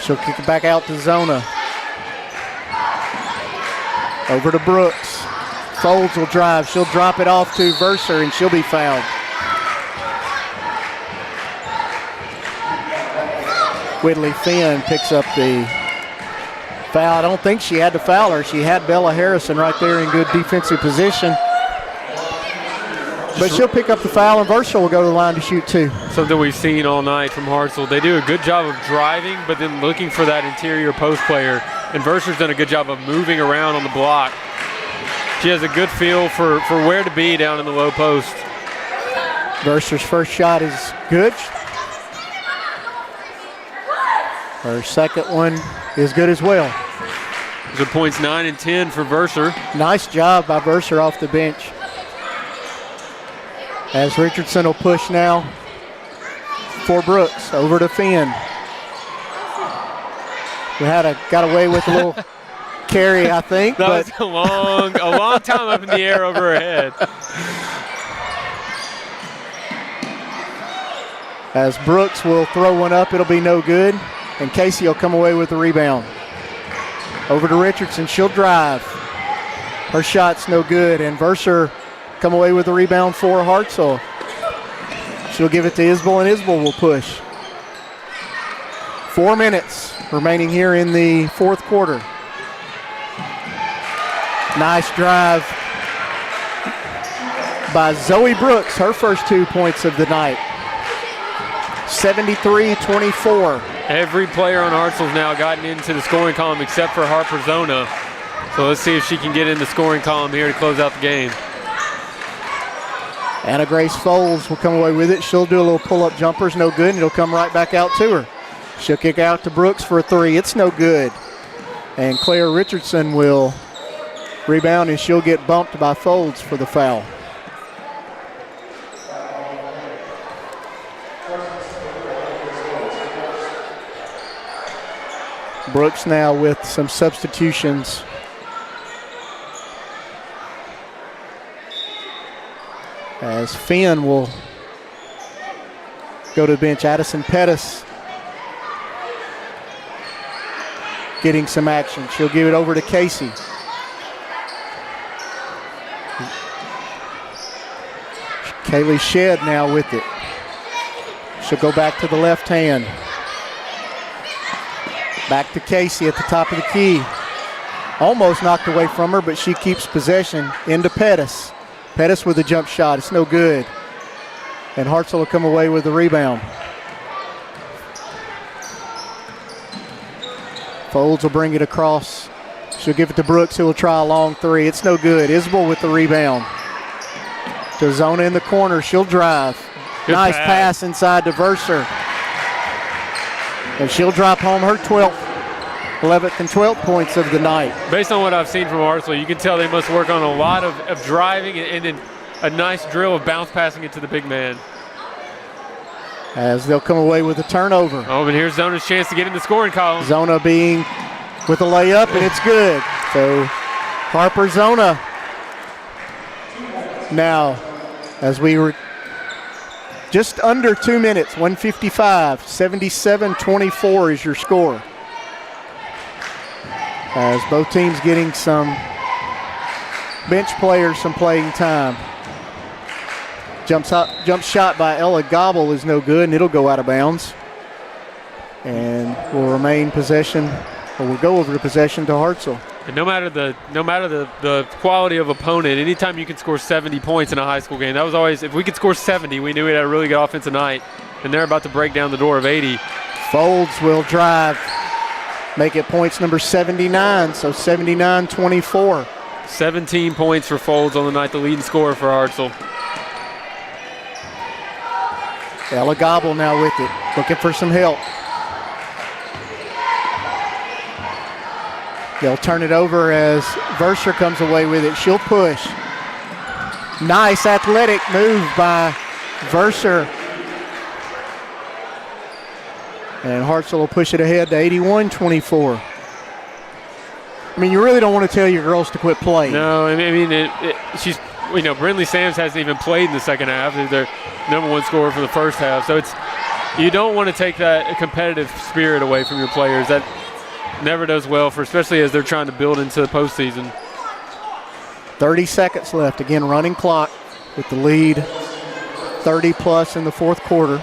She'll kick it back out to Zona. Over to Brooks. Folds will drive. She'll drop it off to Verser, and she'll be fouled. Whitley Finn picks up the foul. I don't think she had to foul her. She had Bella Harrison right there in good defensive position. But she'll pick up the foul, and Verser will go to the line to shoot 2. Something we've seen all night from Hartselle. They do a good job of driving, but then looking for that interior post player. And Verser's done a good job of moving around on the block. She has a good feel for where to be down in the low post. Verser's first shot is good. Her second one is good as well. Those are points 9 and 10 for Verser. Nice job by Verser off the bench. As Richardson will push now for Brooks. Over to Finn. We got away with a little carry, I think. That was a long time up in the air over her head. As Brooks will throw one up, it'll be no good. And Casey will come away with the rebound. Over to Richardson, she'll drive. Her shot's no good, and Verser come away with the rebound for Hartselle. She'll give it to Isbell, and Isbell will push. 4 minutes remaining here in the fourth quarter. Nice drive by Zoe Brooks, her first 2 points of the night. 73-24. Every player on Hartselle's now gotten into the scoring column except for Harper Zona. So let's see if she can get in the scoring column here to close out the game. Anna Grace Folds will come away with it. She'll do a little pull-up jumpers, no good, and it'll come right back out to her. She'll kick out to Brooks for a 3. It's no good. And Claire Richardson will rebound, and she'll get bumped by Folds for the foul. Brooks now with some substitutions. As Finn will go to the bench. Addison Pettis getting some action. She'll give it over to Casey. Kaylee Shedd now with it. She'll go back to the left hand. Back to Casey at the top of the key. Almost knocked away from her, but she keeps possession. Into Pettis. Pettis with a jump shot. It's no good. And Hartselle will come away with the rebound. Folds will bring it across. She'll give it to Brooks, who will try a long 3. It's no good. Isbell with the rebound. To Zona in the corner. She'll drive. Good nice pass inside to Verser. And she'll drop home her 11th and 12th points of the night. Based on what I've seen from Hartselle, you can tell they must work on a lot of driving and then a nice drill of bounce passing it to the big man. As they'll come away with a turnover. Oh, but here's Zona's chance to get in the scoring column. Zona being with a layup, and it's good. So Harper Zona. Now, as we were just under 2 minutes, 1:55, 77-24 is your score. As both teams getting some bench players some playing time. Jump shot by Ella Gobble is no good, and it'll go out of bounds. and will remain possession, or will go over to possession to Hartselle. And no matter the quality of opponent, anytime you can score 70 points in a high school game, that was always, if we could score 70, we knew we had a really good offensive night, and they're about to break down the door of 80. Folds will drive, make it points number 79, so 79-24. 17 points for Folds on the night, the leading scorer for Hartselle. Ella Gobble now with it, looking for some help. They'll turn it over as Verser comes away with it. She'll push. Nice athletic move by Verser. And Hartselle will push it ahead to 81-24. I mean, you really don't want to tell your girls to quit playing. No, I mean, she's, Brindley Sams hasn't even played in the second half. They're number one scorer for the first half. So you don't want to take that competitive spirit away from your players. That never does well, especially as they're trying to build into the postseason. 30 seconds left. Again, running clock with the lead 30+ in the fourth quarter.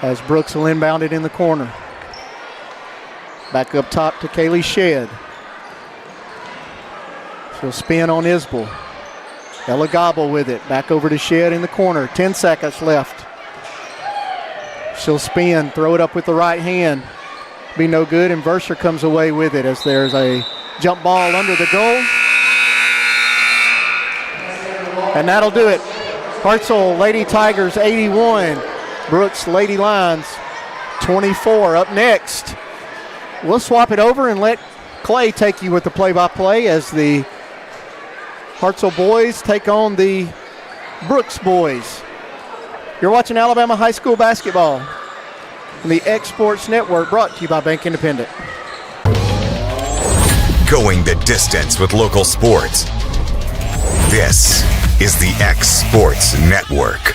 As Brooks will inbound it in the corner. Back up top to Kaylee Shedd. She'll spin on Isbell. Ella Gobble with it. Back over to Shedd in the corner. 10 seconds left. She'll spin, throw it up with the right hand. Be no good, and Verser comes away with it as there's a jump ball under the goal. And that'll do it. Hartselle Lady Tigers 81. Brooks Lady Lions 24. Up next, we'll swap it over and let Clay take you with the play-by-play as the Hartselle boys take on the Brooks boys. You're watching Alabama High School basketball on the X Sports Network, brought to you by Bank Independent. Going the distance with local sports. This is the X Sports Network.